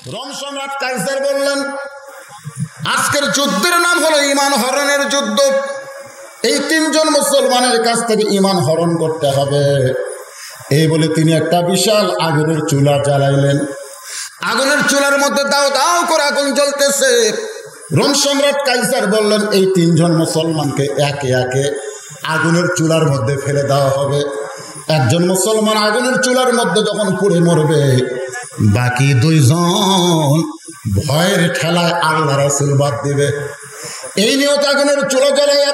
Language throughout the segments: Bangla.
রোম সম্রাট কাইসার বললেন, আজকের যুদ্ধের নাম হলো ঈমান হরণের যুদ্ধ। এই তিনজন মুসলমানের কাছ থেকে ঈমান হরণ করতে হবে। এই বলে তিনি একটা বিশাল আগুনের চুলা জ্বালাইলেন। আগুনের চুলার মধ্যে দাও দাও করে আগুন জ্বলতেছে। রোম সম্রাট কাইসার বললেন, এই তিনজন মুসলমানকে একে একে আগুনের চুলার মধ্যে ফেলে দেওয়া হবে। একজন মুসলমান আগুনের চুলার মধ্যে যখন পুড়ে মরবে, বাকি দুইজন ভয়ের ঠেলায় আল্লাহ রাসূল বাদ দিবে। এই নিয়ত আগুনের চুলা জ্বালায়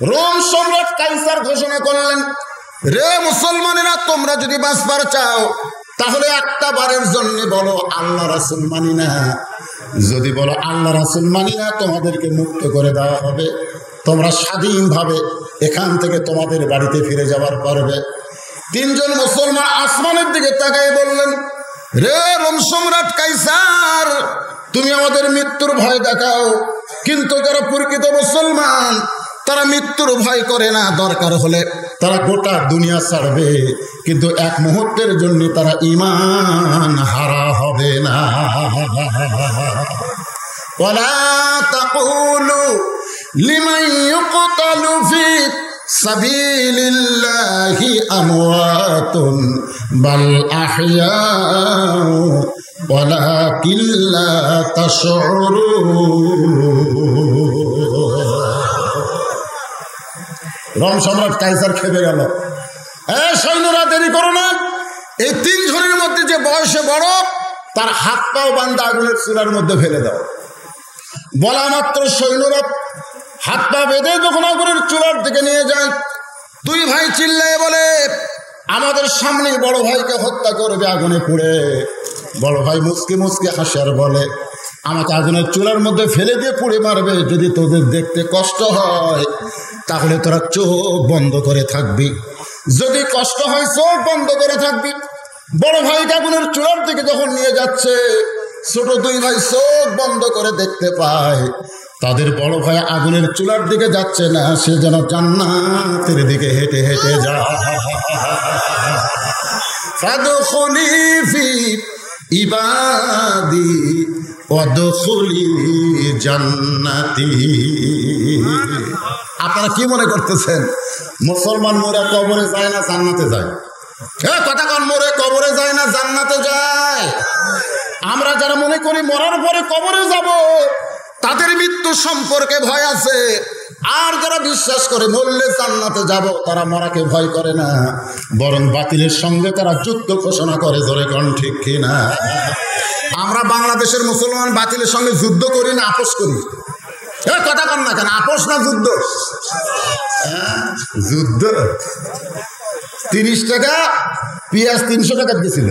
রোম সম্রাট কাইসার ঘোষণা করলেন, রে মুসলমানেরা, তোমরা যদি বাঁচবার চাও তাহলে একটা বারের জন্য বলো আল্লাহ রাসূল মানি না। যদি বলো আল্লাহ রাসূল মানি না, তোমাদেরকে মুক্ত করে দেওয়া হবে। তোমরা স্বাধীনভাবে এখান থেকে তোমাদের বাড়িতে ফিরে যাবার পারবে। তিনজন মুসলমান আসমানের দিকে তাকাই বললেন, রে রোম সম্রাট কাইসার, তুমি আমাদের মৃত্যুর ভয় দেখাও, কিন্তু যারা প্রকৃত মুসলমান তারা মৃত্যুর ভয় করে না। দরকার হলে তারা গোটা দুনিয়া ছাড়বে, কিন্তু এক মুহূর্তের জন্য তারা ঈমান হারা হবে না। ওয়ালা তাকুলু লিমান ইউকতালু ফি সাবিলিল্লাহি আমওয়াতুন বাল আহইয়াউ ওয়ালাকিন লা তাশউরুন। রোম সম্রাট কাইসার খেপে গেল, সৈন্যরা দেরি করো না, এই তিনজনের মধ্যে যে বয়সে বড় তার হাত পাও বান্ধা আগুনের চুলার মধ্যে ফেলে দাও। বলা মাত্র সৈন্যরা হাত পা বেঁধে যখন আগুনের চুলার দিকে নিয়ে যায়, দুই ভাই চিল্লায় বলে, আমাদের সামনে বড় ভাইকে হত্যা করবে আগুনে পুড়ে। বড় ভাই মুচকি মুচকি হাসার বলে, আমাকে আগুনের চুলার মধ্যে ফেলে দিয়ে পুড়ে মারবে। যদি তোদের দেখতে কষ্ট হয় তাহলে তোরা চোখ বন্ধ করে থাকবি, যদি কষ্ট হয় চোখ বন্ধ করে থাকবি। বড় ভাইকে আগুনের চুলার দিকে যখন নিয়ে যাচ্ছে, ছোট দুই ভাই চোখ বন্ধ করে দেখতে পায় তাদের বড় ভাই আগুনের চুলার দিকে যাচ্ছে না, সে যেন জান্নাতের দিকে হেঁটে হেঁটে যায়। ফাদখুলি ফি ইবাদি ওয়াদখুলি জান্নাতি। আপনারা কি মনে করতেছেন, মুসলমান মরে কবরে যায় না জান্নাতে যায়? কথা কন, মরে কবরে যায় না জান্নাতে যায়? আমরা যারা মনে করি মরার পরে কবরে যাব, তাদের মৃত্যু সম্পর্কে ভয় আছে। আর যারা বিশ্বাস করে মরলে জান্নাতে যাব, তারা মরাকে ভয় করে না, বরং বাতিলের সঙ্গে তারা যুদ্ধ ঘোষণা করে। ধরে কোন ঠিক কিনা? আমরা বাংলাদেশের মুসলমান বাতিলের সঙ্গে যুদ্ধ করি না, আপোষ করি? কথা কন না কেন, আপোষ না যুদ্ধ? যুদ্ধ। 30 টাকা পেঁয়াজ 300 টাকা দিয়েছিল।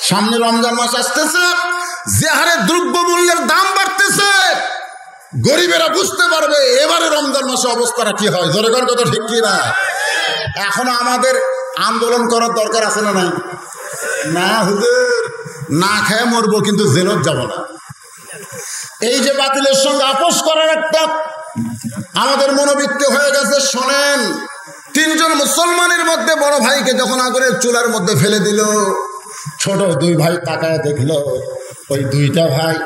সামনে রমজান মাস আসতেছে, যে হারে দ্রব্য মূল্যের দাম বাড়তেছে, গরিবেরা বুঝতে পারবে এবারে রমজান মাসে অবস্থাটা কি হয়। জোরে কোন কথা ঠিক কিনা? এখন আমাদের আন্দোলন করার দরকার আছে না নাই? না হুজুর, না খেয়ে মরবো কিন্তু জেলত যাব না। এই যে বাতিলের সঙ্গে আপোষ করার একটা আমাদের মনোবৃত্তি হয়ে গেছে। শোনেন, তিনজন মুসলমানের মধ্যে বড় ভাইকে যখন আগুনের চুলার মধ্যে ফেলে দিল, ছোট দুই ভাই তাকায় দেখলো ওই দুইটা ভাই,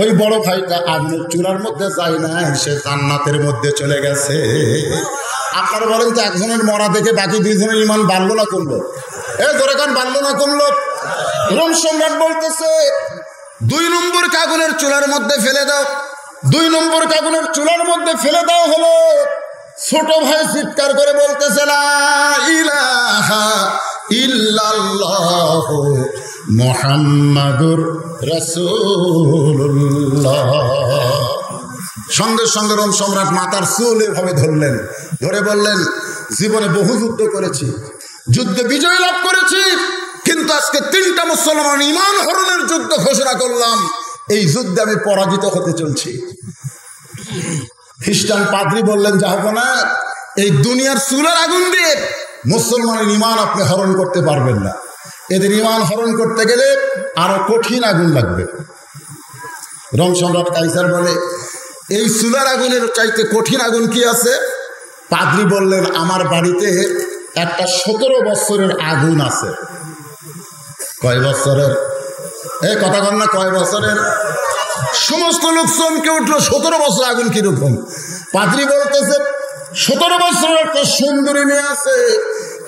ওই বড় ভাইটা আগুনের চুলার মধ্যে যায় না, সে জান্নাতের মধ্যে চলে গেছে। আপনারা বলেন তো, একজনের মরা দেখে বাকি দুইজনের ঈমান বাড়লো না কমলো? ধরে কান, বাড়লো না কমলো? রোম সম্রাট বলতেছে, 2 নম্বর আগুনের চুলার মধ্যে ফেলে দাও। 2 নম্বর আগুনের চুলার মধ্যে ফেলে দাও হলো। ছোট ভাই চিৎকার করে বলতেছে, লা ইলাহা ইল্লাল্লাহ মুহাম্মাদুর রাসূলুল্লাহ। সঙ্গে সঙ্গে রোম সম্রাট মাতার চুল এভাবে ধরলেন, ধরে বললেন, জীবনে বহু যুদ্ধ করেছি, যুদ্ধে বিজয় লাভ করেছি, কিন্তু আজকে 3টা মুসলমান ঈমান হরণের যুদ্ধ ঘোষণা করলাম। এই যুদ্ধে আমি পরাজিত হতে চলছি। খ্রিস্টান পাদ্রী বললেন, যাবো না, এই দুনিয়ার চুলার আগুন দিয়ে মুসলমানের ঈমান আপনি হরণ করতে পারবেন না। এদের ঈমান হরণ করতে গেলে আরো কঠিন আগুন লাগবে। রোম সম্রাট কাইসার বলে, এই চুলার আগুনের চাইতে কঠিন আগুন কি আছে? পাদ্রী বললেন, আমার বাড়িতে একটা 17 বছরের আগুন আছে। কয় বছরের? এই কথা কন না, কয় বছরের? সমস্ত লোক চমকে উঠলো, 17 বছর আগুন কিরকম? পাদ্রী বলতেছে 17 বছরের একটা সুন্দরী মেয়ে আছে,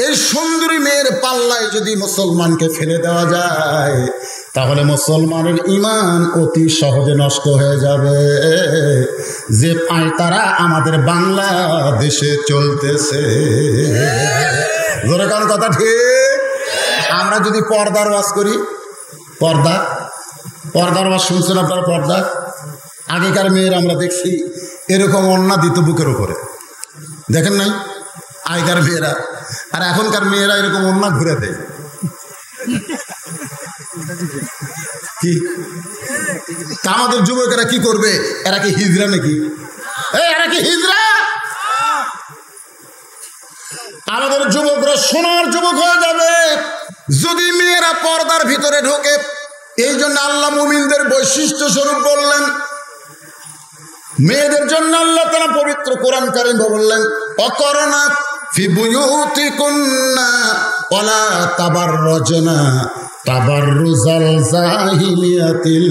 এই সুন্দরী মেয়ের পাল্লায় যদি মুসলমানকে ফেলে দেওয়া যায় তাহলে মুসলমানের ঈমান অতি সহজে নষ্ট হয়ে যাবে। যে পায় তারা আমাদের বাংলাদেশে চলতেছে। যেরকম কথা ঠিক। আমরা যদি পর্দার ওয়াজ করি, পর্দার ওয়াজ শুনছেন আপনার? পর্দা আগেকার মেয়ের আমরা দেখছি এরকম ওড়না দিত বুকের উপরে, দেখেন নাই? আগেকার মেয়েরা, আর এখনকার মেয়েরা এরকম ওড়না ঘুরে দেয়। কি আমাদের যুবকেরা কি করবে? এরা কি হিজড়া নাকি? এরা কি হিজড়া? আমাদের যুবকরা সোনার যুবক হয়ে যাবে যদি মেয়েরা পর্দার ভিতরে ঢোকে। এই জন্য আল্লাহ মুমিনদের বৈশিষ্ট্য স্বরূপ বললেন, মেয়েদের জন্য আল্লাহ তাআলা পবিত্র কোরআন কারীমে বললেন, অকরনা ফি বুয়ুতিকুন্না ওয়ালা তাবাররুজনা তাবাররুজাল জাহিলিয়াতিল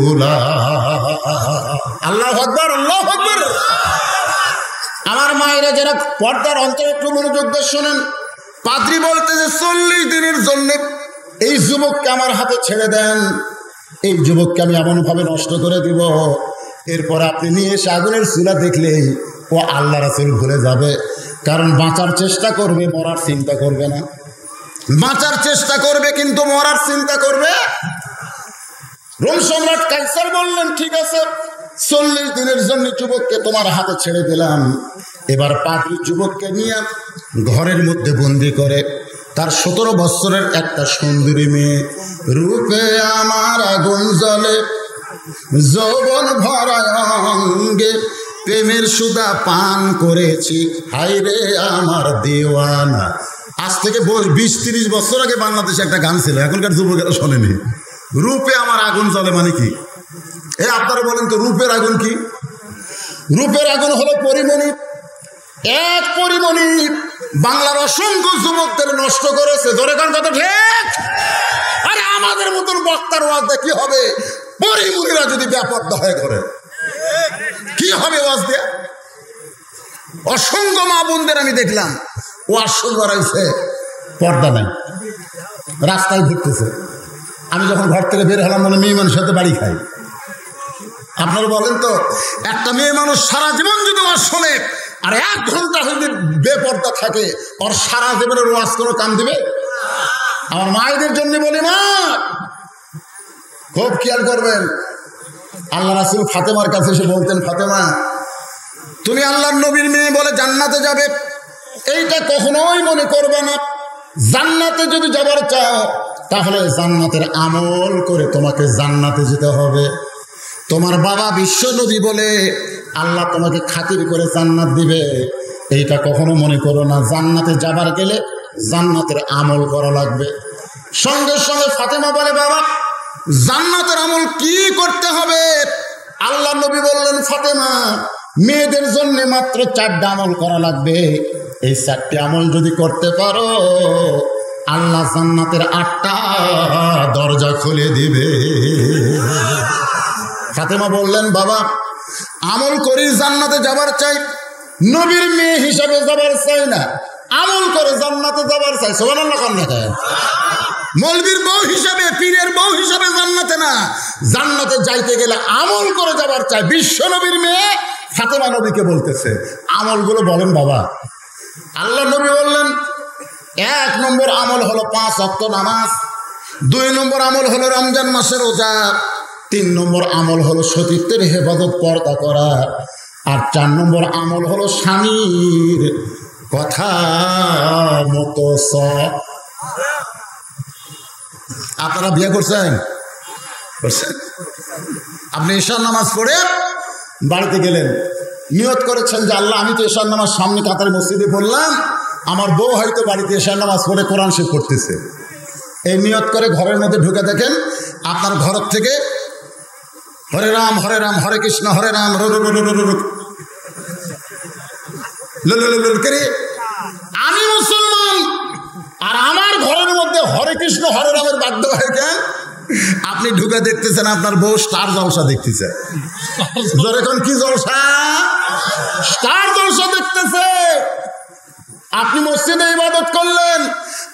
উলা। আল্লাহু আকবার, আল্লাহু আকবার। আমার মায়েরা যারা পর্দার অন্তরে একটু মনোযোগ দিয়ে শোনেন, পাদ্রী বলতে যে 40 দিনের জন্য এই যুবককে আমার হাতে ছেড়ে দেন, এই যুবককে আমি এমনভাবে নষ্ট করে দিব, এরপর আপনি নিয়ে এসে আগুনের চুলা দেখলেই ও আল্লাহ রাসূল ভুলে যাবে। কারণ বাঁচার চেষ্টা করবে, মরার চিন্তা করবে না। বাঁচার চেষ্টা করবে কিন্তু মরার চিন্তা করবে। রোম সম্রাট কাইসার বললেন, ঠিক আছে 40 দিনের জন্য যুবককে তোমার হাতে ছেড়ে দিলাম। এবার পাদ্রী যুবককে নিয়ে ঘরের মধ্যে বন্দি করে তার 17 বছরের একটা সুন্দরী মেয়ে, রূপে আমার আগুন জ্বলে যৌবন ভরা অঙ্গে, প্রেমের সুধা পান করেছি হায়রে আমার দেওয়ানা। আজ থেকে 20-30 বছর আগে বাংলাদেশে একটা গান ছিল, এখনকার যুবকেরা শোনেনি। রূপে আমার আগুন জ্বলে মানে কি? আপনারা বলেন তো, রূপের আগুন কি? রূপের আগুন হলো পরিমণি। এক পরিমণি বাংলার অসংখ্য যুবকদের নষ্ট করেছে। ধরে কান কথা ঠিক? আরে আমাদের মতন বক্তার ওয়াজ দিয়ে কি হবে? পরিমণিরা যদি ব্যাপারটা হয়ে করে কি হবে ওয়াজ দিয়ে? অসংখ্য মা বোনদের আমি দেখলাম ওয়াজ শুরু করাইছে, পর্দা নাই, রাস্তায় ঘুরতেছে। আমি যখন ঘর থেকে বের হলাম মানে মেয়ে মানুষের সাথে বাড়ি খাই। আপনারা বলেন তো, একটা মেয়ে মানুষ সারা জীবন যদি ওয়াজ শোনে আর 1 ঘন্টা যদি বেপর্দা থাকে, ওর সারা জীবনের ওয়াজ কোনো কাম দিবে? আমার মায়েদের জন্য বলি, মা খুব খেয়াল করবেন। আল্লাহ রাসূল ফাতেমার কাছে এসে বলতেন, ফাতেমা তুমি আল্লাহর নবীর মেয়ে বলে জান্নাতে যাবে, এইটা কখনোই মনে করবে না। জান্নাতে যদি যাবার চাও তাহলে জান্নাতের আমল করে তোমাকে জান্নাতে যেতে হবে। তোমার বাবা বিশ্ব নবী বলে আল্লাহ তোমাকে খাতির করে জান্নাত দিবে, এইটা কখনো মনে করো না। জান্নাতে যাবার গেলে জান্নাতের আমল করা লাগবে। সঙ্গে সঙ্গে ফাতেমা বলে, বাবা জান্নাতের আমল কি করতে হবে? আল্লাহ নবী বললেন, ফাতেমা মেয়েদের জন্য মাত্র 4টা আমল করা লাগবে। এই 4টি আমল যদি করতে পারো আল্লাহ জান্নাতের 8টা দরজা খুলে দিবে। ফাতেমা বললেন, বাবা আমল করি জান্নাতে যাবার চাই, নবীর মেয়ে হিসাবে যাবার চাই না, আমল করে জান্নাতে যাবার চাই। সুবহানাল্লাহ। মৌলবীর বউ হিসাবে, পীরের বউ হিসাবে জান্নাতে না, জান্নাতে যাইতে গেলে আমল করে যাবার চাই। বিশ্ব নবীর মেয়ে ফাতেমা নবীকে বলতেছে, আমলগুলো বলেন বাবা। আল্লাহ নবী বললেন, 1 নম্বর আমল হলো 5 ওয়াক্ত নামাজ, 2 নম্বর আমল হলো রমজান মাসের রোজা, 3 নম্বর আমল হলো সতীত্বের হেফাজত পর্দা করা, আর 4 নম্বর আমল হলো স্বামীর কথা মতো সব। আপনারা বিয়ে করছেন? আপনি ঈশার নামাজ পড়ে বাড়িতে গেলেন, নিয়ত করেছেন যে আল্লাহ আমি তো ঈশার নামাজ সামনে কাতার মসজিদে পড়লাম, আমার বউ হয়তো বাড়িতে ঈশার নামাজ পড়ে কোরআন শরীফ পড়তেছে। এই নিয়ত করে ঘরের মধ্যে ঢুকে দেখেন আপনার ঘর থেকে হরে রাম হরে কৃষ্ণ হরে রাম আমি মুসলমান আর আমার ঘরের মধ্যে হরে কৃষ্ণ হরে রামের বাধ্য হয়ে কেন? আপনি ঢুকে দেখতেছেন আপনার বউ স্টার জলসা দেখতেছে। এখন কি জলসা? স্টার জলসা দেখতেছে। আপনি মসজিদে ইবাদত করলেন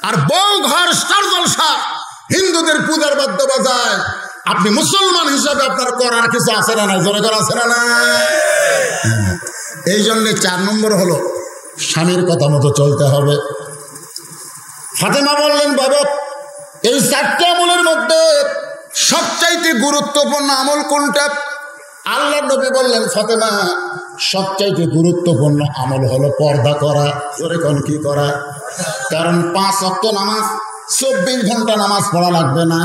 আর বউ ঘর স্টার জলসা, হিন্দুদের পূজার বাদ্য বাজায়। আপনি মুসলমান হিসাবে আপনার করার কিছু আছে না নাই? জোরে করে আছে না না? এই জন্যে 4 নম্বর হলো স্বামীর কথা মতো চলতে হবে। ফাতেমা বললেন, বাবা এই 4টি আমলের মধ্যে সবচাইতে গুরুত্বপূর্ণ আমল কোনটা? আল্লাহ নবী বললেন, ফাতেমা সবচাইতে গুরুত্বপূর্ণ আমল হলো পর্দা করা। জোরে কোন কি করা? কারণ 5 ওয়াক্ত নামাজ 24 ঘন্টা নামাজ পড়া লাগবে না।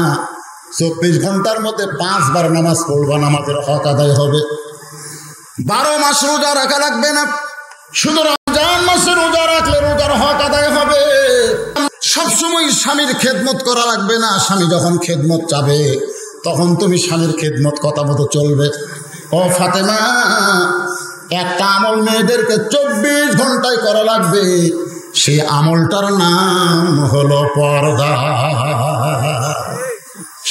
24 ঘন্টার মধ্যে 5 বার নামাজ পড়বা, নামাজের হক আদায় হবে। 12 মাস রোজা রাখা লাগবে না, শুধু রমজান মাসে রোজা রাখলে রোজার হক আদায় হবে। সবসময় স্বামীর খেদমত করা লাগবে না। স্বামী যখন খেদমত চাবে তখন তুমি স্বামীর খেদমত কথা মতো চলবে। ও ফাতেমা, একটা আমল মেয়েদেরকে 24 ঘন্টায় করা লাগবে, সেই আমলটার নাম হলো পর্দা।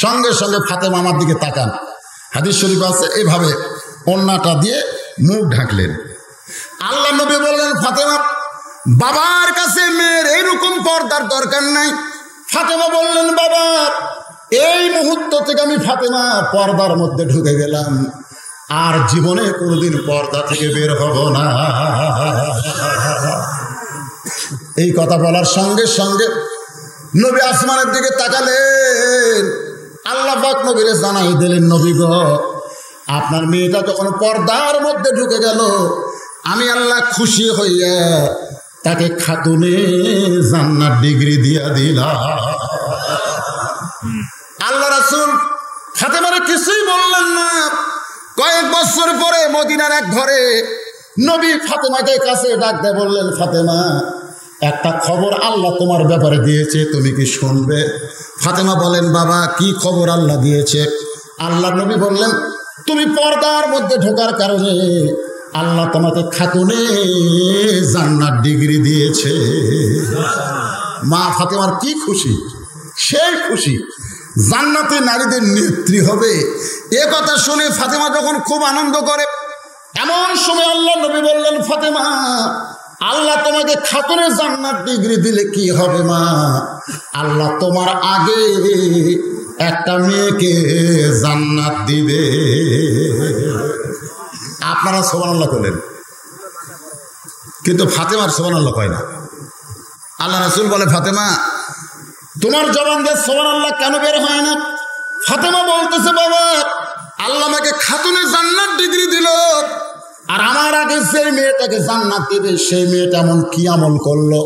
সঙ্গে সঙ্গে ফাতেমা আমার দিকে তাকান, হাদিস শরীফ আছে, এভাবে ওন্নাটা দিয়ে মুখ ঢাকলেন। আল্লাহ নবী বললেন, ফাতেমা বাবার কাছে মেয়ের এইরকম পর্দার দরকার নাই। ফাতেমা বললেন, বাবা এই মুহূর্ত থেকে আমি ফাতেমা পর্দার মধ্যে ঢুকে গেলাম, আর জীবনে কোনোদিন পর্দা থেকে বের হব না। এই কথা বলার সঙ্গে সঙ্গে নবী আসমানের দিকে তাকালেন। আল্লাহ পাক নবীরে জানাই দিলেন, নবী গো আপনার মেয়েটা যখন পর্দার মধ্যে ঢুকে গেল, আমি আল্লাহ খুশি হইয়া তাকে খাতুনে জান্নাত ডিগ্রি দিয়া দিলাম। আল্লাহ রাসূল ফাতেমারে কিছুই বললেন না। কয়েক বছর পরে মদিনার এক ঘরে নবী ফাতেমাকে কাছে ডাকতে বললেন, ফাতেমা একটা খবর আল্লাহ তোমার ব্যাপারে দিয়েছে, তুমি কি শুনবে? ফাতেমা বলেন, বাবা কি খবর আল্লাহ দিয়েছে? আল্লাহ নবী বললেন, তুমি পর্দার মধ্যে ঢোকার কারণে আল্লাহ তোমাকে খাতুনে জান্নাত ডিগ্রি দিয়েছে। মা ফাতেমার কি খুশি, সেই খুশি জান্নাতে নারীদের নেত্রী হবে। এ কথা শুনে ফাতেমা যখন খুব আনন্দ করে, এমন সময় আল্লাহ নবী বললেন, ফাতেমা আল্লাহ তোমাকে খাতুনে জান্নাত ডিগ্রি দিলে কি হবে মা? আল্লাহ তোমার আগে একটা মেয়েকে জান্নাত দিবে। আপনারা সুবহানাল্লাহ বলেন, কিন্তু ফাতেমার সুবহানাল্লাহ কয় না। আল্লাহ রাসূল বলে, ফাতেমা তোমার জবান দিয়ে সুবহানাল্লাহ কেন বের হয় না? ফাতেমা বলতেছে, বাবা আল্লাহ আমাকে খাতুনে জান্নাত ডিগ্রি দিল, আর আমার আগে সেই মেয়েটাকে জান্নাত দিবে, সেই মেয়েটা এমন কি আমল করলো?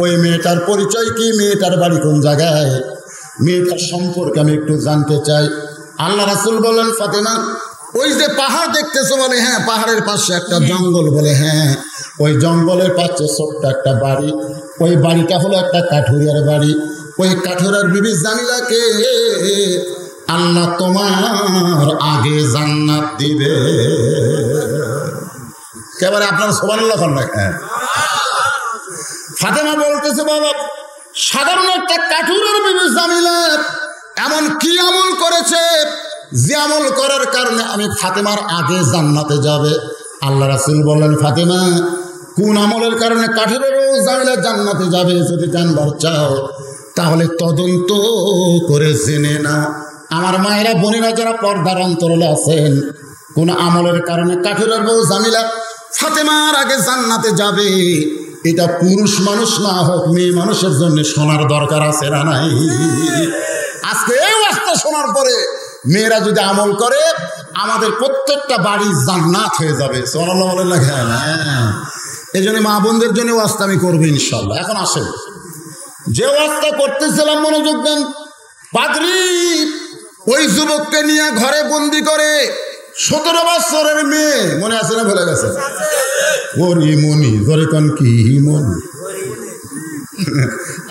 ওই মেয়েটার পরিচয় কি? মেয়েটার বাড়ি কোন জায়গায়? মেয়েটার সম্পর্কে আমি একটু জানতে চাই। আল্লাহ রাসূল বলেন, ফাতেমা ওই যে পাহাড় দেখতেছো? বলে হ্যাঁ। পাহাড়ের পাশে একটা জঙ্গল? বলে হ্যাঁ। ওই জঙ্গলের পাশে ছোট্ট একটা বাড়ি, ওই বাড়িটা হলো একটা কাঠুরিয়ার বাড়ি। ওই কাঠুরিয়ার বিবি জামিলাকে আল্লাহ তোমার আগে জান্নাত দিবে। এবারে আপনার সুবহানাল্লাহ বলেন। হ্যাঁ। ফাতেমা বলতেছে, বাবা সাধারণ একটা কাঠুরিয়ার বিবি জামিলা এমন কি আমল করেছে যে আমল করার কারণে আমি ফাতেমার আগে জান্নাতে যাবে? আল্লাহ রাসূল বললেন, ফাতেমা কোন আমলের কারণে কাঠুরিয়ার জামিলা জান্নাতে যাবে যদি জানবার চাও তাহলে তদন্ত করে জেনে নাও। আমার মায়েরা বোনেরা যারা পর্দার অন্তরালে আছেন, কোন আমলের কারণে কাঠুরিয়ার বউ জামিলা ফাতেমার আগে জান্নাতে যাবে, এটা পুরুষ মানুষ না হোক মেয়ে মানুষের জন্য শোনার দরকার আছে না নাই? আজকে এই ওয়াজটা শোনার পরে মেয়েরা যদি আমল করে আমাদের প্রত্যেকটা বাড়ি জান্নাত হয়ে যাবে। সুবহানাল্লাহ বলেন না? হ্যাঁ। এই জন্য মা বোনদের জন্য ওয়াজটা আমি করবো ইনশাল্লাহ। এখন আসেন, যে ওয়াজটা করতেছিলাম মনোযোগ দেন। পাদ্রী ওই যুবককে নিয়ে ঘরে বন্দি করে, 17 বছরের মেয়ে, মনে আছে না ভুলে গেছে? পরিমণি, ধরে কোন কি মনি?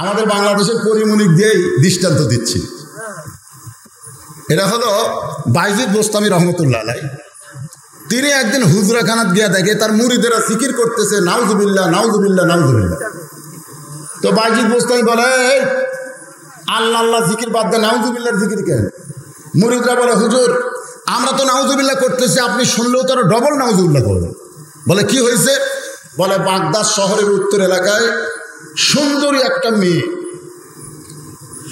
আমাদের বাংলাদেশের পরিমণিক দিয়েই দৃষ্টান্ত দিচ্ছি। এটা হলো বাইজিদ বোস্তামি রহমতুল্লাহ আলাইহি। তিনি একদিন হুজরাখানাত গিয়া দেখে তার মুরিদেরা জিকির করতেছে, নাউজুবিল্লাহ নাউজুবিল্লাহ নাউজুবিল্লাহ। তো বাইজিদ বোস্তামি বলে, আল্লাহ আল্লাহ জিকির বাদ দে, নাউজুবিল্লাহর জিকির কেন? মুরিদরা বলে হুজুর আমরা তো নাউজুবিল্লাহ করতেছি, আপনি শুনলেও তো ডবল নাউজুবিল্লাহ করবেন। বলে কি হয়েছে? বলে বাগদাদ শহরের উত্তর এলাকায় সুন্দরী একটা মেয়ে,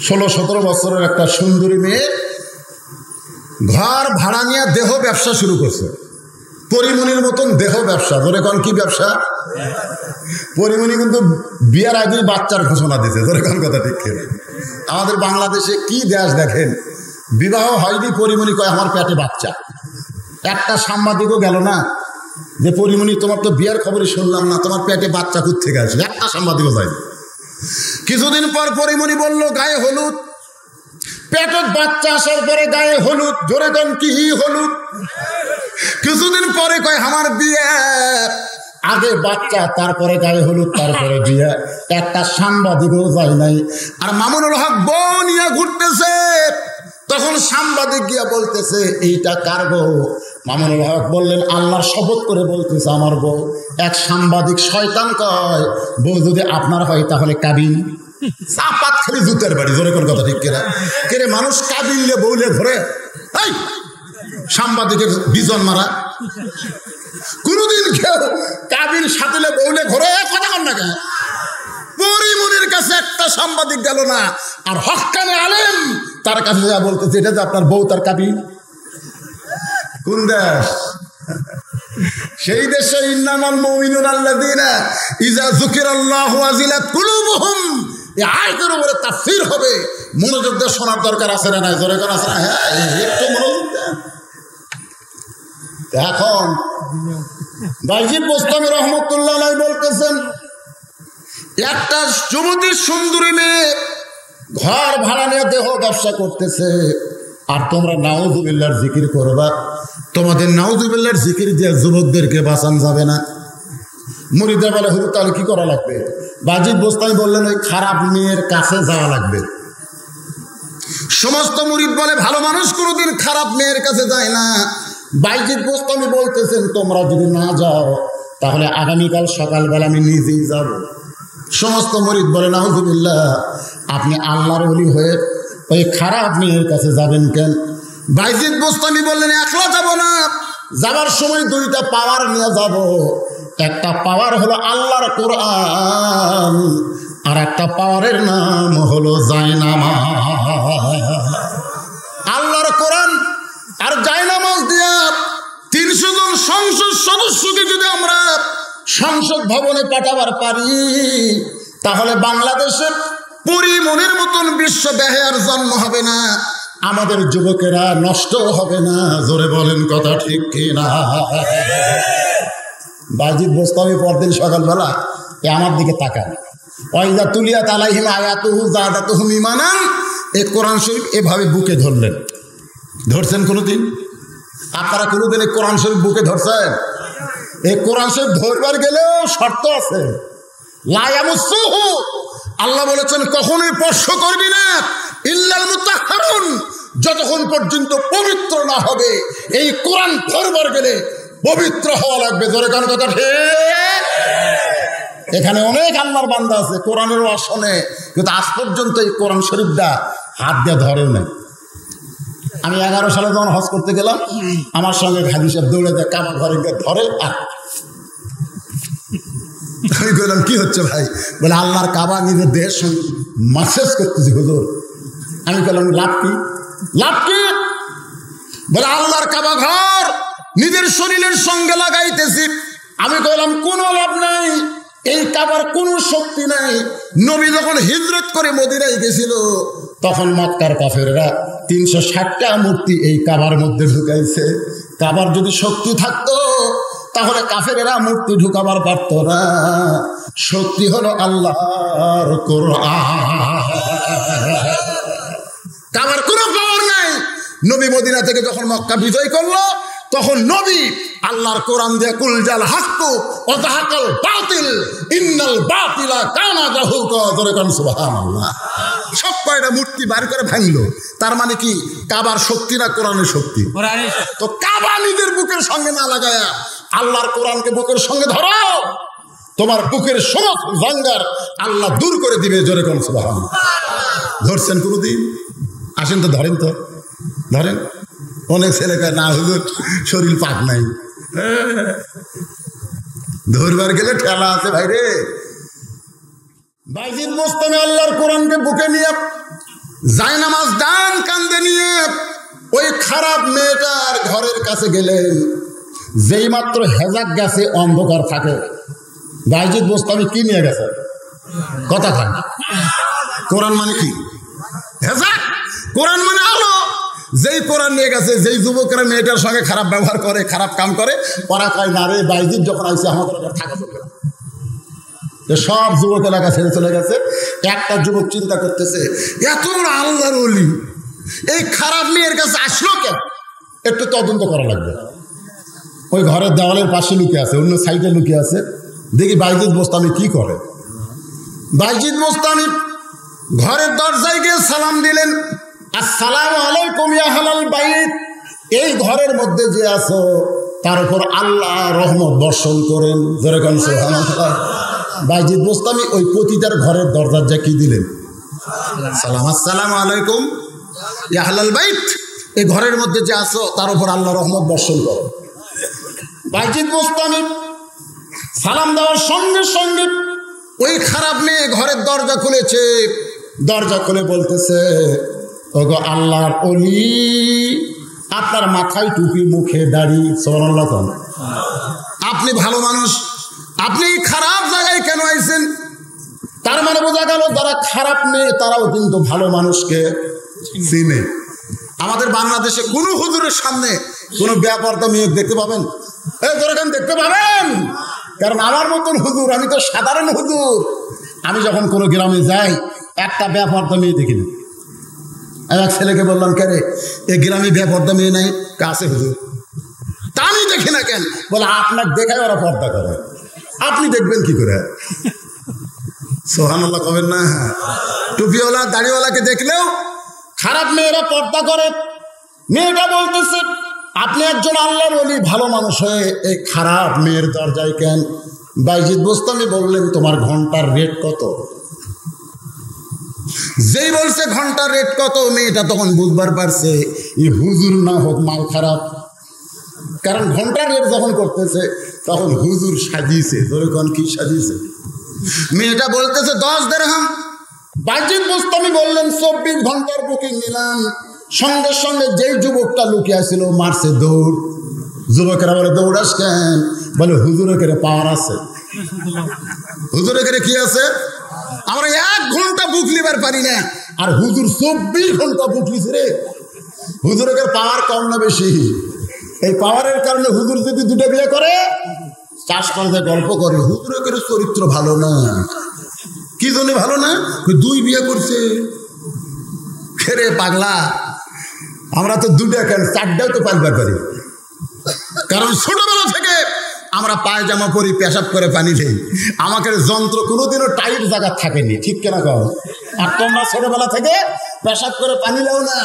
16-17 বছরের একটা সুন্দরী মেয়ে ঘর ভাড়া নিয়ে দেহ ব্যবসা শুরু করছে। পরিমণির মতন দেহ ব্যবসা। ধরে কোন কি ব্যবসা? পরিমণি কিন্তু বিয়ার আগেই বাচ্চার ঘোষণা দিতে। ধরে কোন কথা ঠিক কিনা? আমাদের বাংলাদেশে কি দেশ দেখেন, বিবাহ হয়নি, পরিমণি কয় আমার পেটে বাচ্চা। একটা সাংবাদিকও গেল না যে পরিমণি তোমার তো বিয়ার খবরই শুনলাম না, তোমার পেটে বাচ্চা কোত্থেকে আসবে? একটা সাংবাদিকও যায়নি। কিছুদিন পর পরিমণি বলল গায়ে হলুদ। পেটের বাচ্চা আসার পরে গায়ে হলুদ। জোরে দেন কি হলুদ? কিছুদিন পরে কয় আমার বিয়ে, আগে বাচ্চা তারপরে গায়ে হলুদ তারপরে বিয়ে। একটা সাংবাদিকও যায় নাই। আর মামুনুল হক বউ নিয়ে ঘুরতেছে, তখন সাংবাদিক গিয়া বলতেছে এইটা কার বউ? মামুনুল হক বললেন আল্লাহর শপথ করে বলতেছে আমার বউ। এক সাংবাদিক শয়তান কয় বউ যদি আপনার হয় তাহলে কাবিন। চাপাত খালি জুতের বাড়ি। জোরে কোন কথা ঠিক কিনা? কেরে মানুষ কাবিনলে বউলে ঘরে, এই সাংবাদিকের বিজন মারা। কোনদিন কেউ কাবিন সাথে বউলে ঘরে কথা কন না কেন? পরিমণির কাছে একটা সাংবাদিক গেল না, আর হক্কানে আলেম তার কাছে যা বলতেছে এটা যে আপনার বউ তার কাবিন। কোন দেশ? সেই দেশে ইন্নামাল মুমিনুনা আল্লাযীনা ইযা যুকিরাল্লাহু ওয়াজিলাত কুলুবুহুম। এই আয়াতের উপরে তাফসীর হবে, মনোযোগ দিয়ে শোনার দরকার আছে না নাই? জোরে করে আছে না? হ্যাঁ, একটু মনোযোগ দেন। এখন বাইজিদ বোস্তামি রহমতুল্লাহ আলাইহি বলতেছেন একটা যুবতী সুন্দরী মেয়ে ঘর ভাড়া নিয়ে দেহ ব্যবসা করতেছে, আর তোমরা নাউজুবিল্লাহর জিকির করবা। তোমাদের নাউজুবিল্লাহর জিকির দিয়ে যুবকদেরকে বাঁচান যাবে না। মুরিদরা বলে হুজুর তাহলে কি করা লাগবে? বাইজিদ বোস্তামি বললেন ওই খারাপ মেয়ের কাছে যাওয়া লাগবে। সমস্ত মুরিদ বলে ভালো মানুষ কোনোদিন খারাপ মেয়ের কাছে যায় না। বাইজিদ বোস্তামি বলতেছেন তোমরা যদি না যাও তাহলে আগামীকাল সকালবেলা আমি নিজেই যাব। সমস্ত মুরিদ বলে নাউজুবিল্লাহ, আপনি আল্লাহর ওলি হয়ে ওই খারাপ মেয়ের কাছে যাবেন কেন? বাইজিদ বোস্তামি বললেন একলা যাব না, যাবার সময় দুইটা পাওয়ার নিয়ে যাব। একটা পাওয়ার হলো আল্লাহর কোরআন, আর একটা পাওয়ারের নাম হলো জায়নামাজ। আল্লাহর কোরআন আর জায়নামাজ দিয়া 300 জন সংসদ সদস্যকে যদি আমরা সংসদ ভবনে পাঠাবার পারি, তাহলে বাংলাদেশের পরিমণির মতন বিশ্ব বেহায়ার জন্ম হবে না, আমাদের যুবকেরা নষ্ট হবে না। জোরে বলেন কথা ঠিক কিনা? বাইজিদ বোস্তামি পরদিন সকালবেলা আমার দিকে তাকান, ওয়াইজা তুলিয়াত আলাইহিম আয়াতুহু যাদাতুহুম ঈমানান, এই কোরআন শরীফ এভাবে বুকে ধরলেন। ধরছেন কোনোদিন? আপনারা কোনোদিন এই কোরআন শরীফ বুকে ধরছেন? এই কোরআন শরীফ ধরবার গেলেও শর্ত আছে। লা ইয়ামুসসুহু, আল্লাহ বলেছেন কখনোই স্পর্শ করবি না, ইল্লাল মুতাহহারুন, যতক্ষণ পর্যন্ত পবিত্র না হবে। এই কোরআন ধরবার গেলে পবিত্র হওয়া লাগবে। জোরে কান কথা ঠিক? এখানে অনেক আল্লাহর বান্দা আছে কোরআনের আসনে, কিন্তু আজ পর্যন্ত এই কোরআন শরীফটা হাত দিয়ে ধরেও নাই। আমি 11 সালে যখন হজ করতে গেলাম, আমার সঙ্গে হাজি সাহেব দৌড়ে যায়, কাবা ঘরে ধরে। আর আমি বললাম কি হচ্ছে ভাই? বলে আল্লাহর কাবা নিজের দেহের সঙ্গে মাসেজ করতেছি হুজুর। আমি বললাম লাভ কি? লাভ কি? বলে আল্লাহর কাবা ঘর নিজের শরীরের সঙ্গে লাগাইতেছি। আমি বললাম কোনো লাভ নাই, এই কাবার কোনো শক্তি নাই। নবী যখন হিজরত করে মদিনায় গেছিল, তখন মক্কার কাফেররা 360টা মূর্তি এই কাবার মধ্যে ঢুকাইছে। কাবার যদি শক্তি থাকতো তাহলে কাফেরেরা মূর্তি ঢুকাবার পারত না। শক্তি হলো আল্লাহর কোরআন। কাবার কোনো পাওয়ার নাই। নবী মদিনা থেকে যখন মক্কা বিজয় করলো, তখন নবী আল্লাহর কোরআন দিয়ে কুল জাল হাক্কু ওয়া যাহাকাল বাতিল ইন্নাল বাতিলা কানা যাহুকা, জোরে কোন সুবহানাল্লাহ। সব কয়টা মূর্তি বার করে ভাঙলো। তার মানে কি? কাবার শক্তি না কোরআনের শক্তি? তো কাবা নিজের বুকের সঙ্গে না লাগায়া আল্লাহর কোরআনকে বুকের সঙ্গে ধরো, তোমার বুকের সমস্ত ভাঙ্গার আল্লাহ দূর করে দিবে। জোরে কোন সুবহানাল্লাহ। ধরছেন কোনদিন? আসেন তো ধরেন তো। ধরেন অনেক ছেলেকে না হুজুর শরীর পাক নাই, ধরবার গেলে ঠেলা আছে ভাই রে। বাইজিদ বোস্তামি আল্লাহর কোরআনকে বুকে নিয়ে জায়নামাজ ডান কান্দে নিয়ে ওই খারাপ মেয়েটার ঘরের কাছে গেলেন। যেই মাত্র হেজাক গেছে অন্ধকার থাকে, বাইজিদ বোস্তামি কি নিয়ে গেছে? কথা থাকে। কোরআন মানে কি? হেজাক। কোরআন মানে আলো। যেই কোরআন নিয়ে গেছে, যেই যুবকরা মেয়েটার সঙ্গে খারাপ ব্যবহার করে, খারাপ কাম করে, ওরা কয় না রে বাইজিদ যখন আইসে আমাদের থাকা চলবে না। সব যুবক এলাকা ছেড়ে চলে গেছে। একটা যুবক চিন্তা করতেছে, এত বড় আল্লাহর ওলি এই খারাপ মেয়ের কাছে আসলো কেন? একটু তদন্ত করা লাগবে। ওই ঘরের দেওয়ালের পাশে লুকিয়ে আছে, অন্য সাইডে লুকিয়ে আছে, দেখি বাইজিদ বোস্তামি কি করে। বাইজিদ বোস্তামি ঘরের দরজায় গিয়ে সালাম দিলেন, আসসালামু আলাইকুম ইয়া আহলাল বাইত। এই ঘরের মধ্যে যে আছো তার উপর আল্লাহ রহমত বর্ষণ করেন। যেরকম সুবহানাল্লাহ। বাইজিদ বোস্তামি ওই পতিতার ঘরের দরজার যা কি দিলেন? সালাম। আসসালামু আলাইকুম ইয়া আহলাল বাইত। এই ঘরের মধ্যে যে আছো তার উপর আল্লাহ রহমত বর্ষণ করেন। বাইজিদ বোস্তামি সালাম দেওয়ার সঙ্গে সঙ্গে ওই খারাপ মেয়ে ঘরের দরজা খুলেছে। দরজা খুলে বলতেছে, ওগো আল্লাহর ওলি, আপনার মাথায় টুপি, মুখে দাড়ি, সুবহানাল্লাহ। আপনি ভালো মানুষ, আপনি খারাপ জায়গায় কেন আইছেন? তার মানে বোঝা গেল যারা খারাপ মেয়ে তারাও কিন্তু ভালো মানুষকে চিনে। আমাদের বাংলাদেশে কোন হুজুরের সামনে কোনো বেপরদা মেয়ে দেখতে পাবেন? যেরকম দেখতে পাবেন, কারণ আমার মতন হুজুর, আমি তো সাধারণ হুজুর। আমি যখন কোনো গ্রামে যাই একটা বেপরদা মেয়ে দেখি না। এক ছেলেকে বললাম, কেন এই গ্রামে বেপরদা মেয়ে নাই? কাছে হুজুর। তা আমি দেখি না কেন? বলে আপনার দেখায় ওরা পর্দা করে, আপনি দেখবেন কি করে? সুবহানাল্লাহ কবেন না? টুপিওয়ালা দাড়িওয়ালাকে দেখলেও খারাপ মেয়েরা পর্দা করে। মেয়েটা বলতেছে, আপনি একজন আল্লাহর ওলি, ভালো মানুষ হয়ে এই খারাপ মেয়ের দরজায় কেন? বাইজিদ বোস্তামি বললেন, তোমার ঘন্টার রেট কত? যেই বলছে ঘন্টার রেট কত, মেয়েটা তখন বুঝবার পারছে এই হুজুর না হোক মাল খারাপ। কারণ ঘন্টার রেট যখন করতেছে তখন হুজুর সাজিয়েছে। ধরেন কি সাজিয়েছে? মেয়েটা বলতেছে 10 দিরহাম। বাইজিদ বোস্তামি বললেন 24 ঘন্টার বুকিং নিলাম। সঙ্গে সঙ্গে যেই যুবকটা লুকিয়ে ছিল মারছে দৌড়। যুবকেরা বলে, দৌড়াস কেন? বলে হুজুরের কেড়ে পাওয়ার আছে। হুজুরের কেড়ে কি আছে? আমরা 1 ঘন্টা বুক লিবার পারি না, আর হুজুর 24 ঘন্টা বুক লিছে রে। হুজুরের পাওয়ার কম না বেশি? এই পাওয়ারের কারণে হুজুর যদি 2টা বিয়ে করে, চাষ করতে গল্প করে, হুজুরের চরিত্র ভালো না। কি জন্য ভালো না? 2 বিয়ে করছে। খেরে পাগলা, আমরা তো 2টা কেন 4টাও তো পালবার পারি। কারণ ছোটবেলা থেকে আমরা পায়জামা পরি, পেশাব করে পানি নেই। আমাকে যন্ত্র কোনোদিনও টাইট জায়গা থাকেনি, ঠিক কেনা কম? আর তোমরা ছোটবেলা থেকে পেশাব করে পানি নাও না,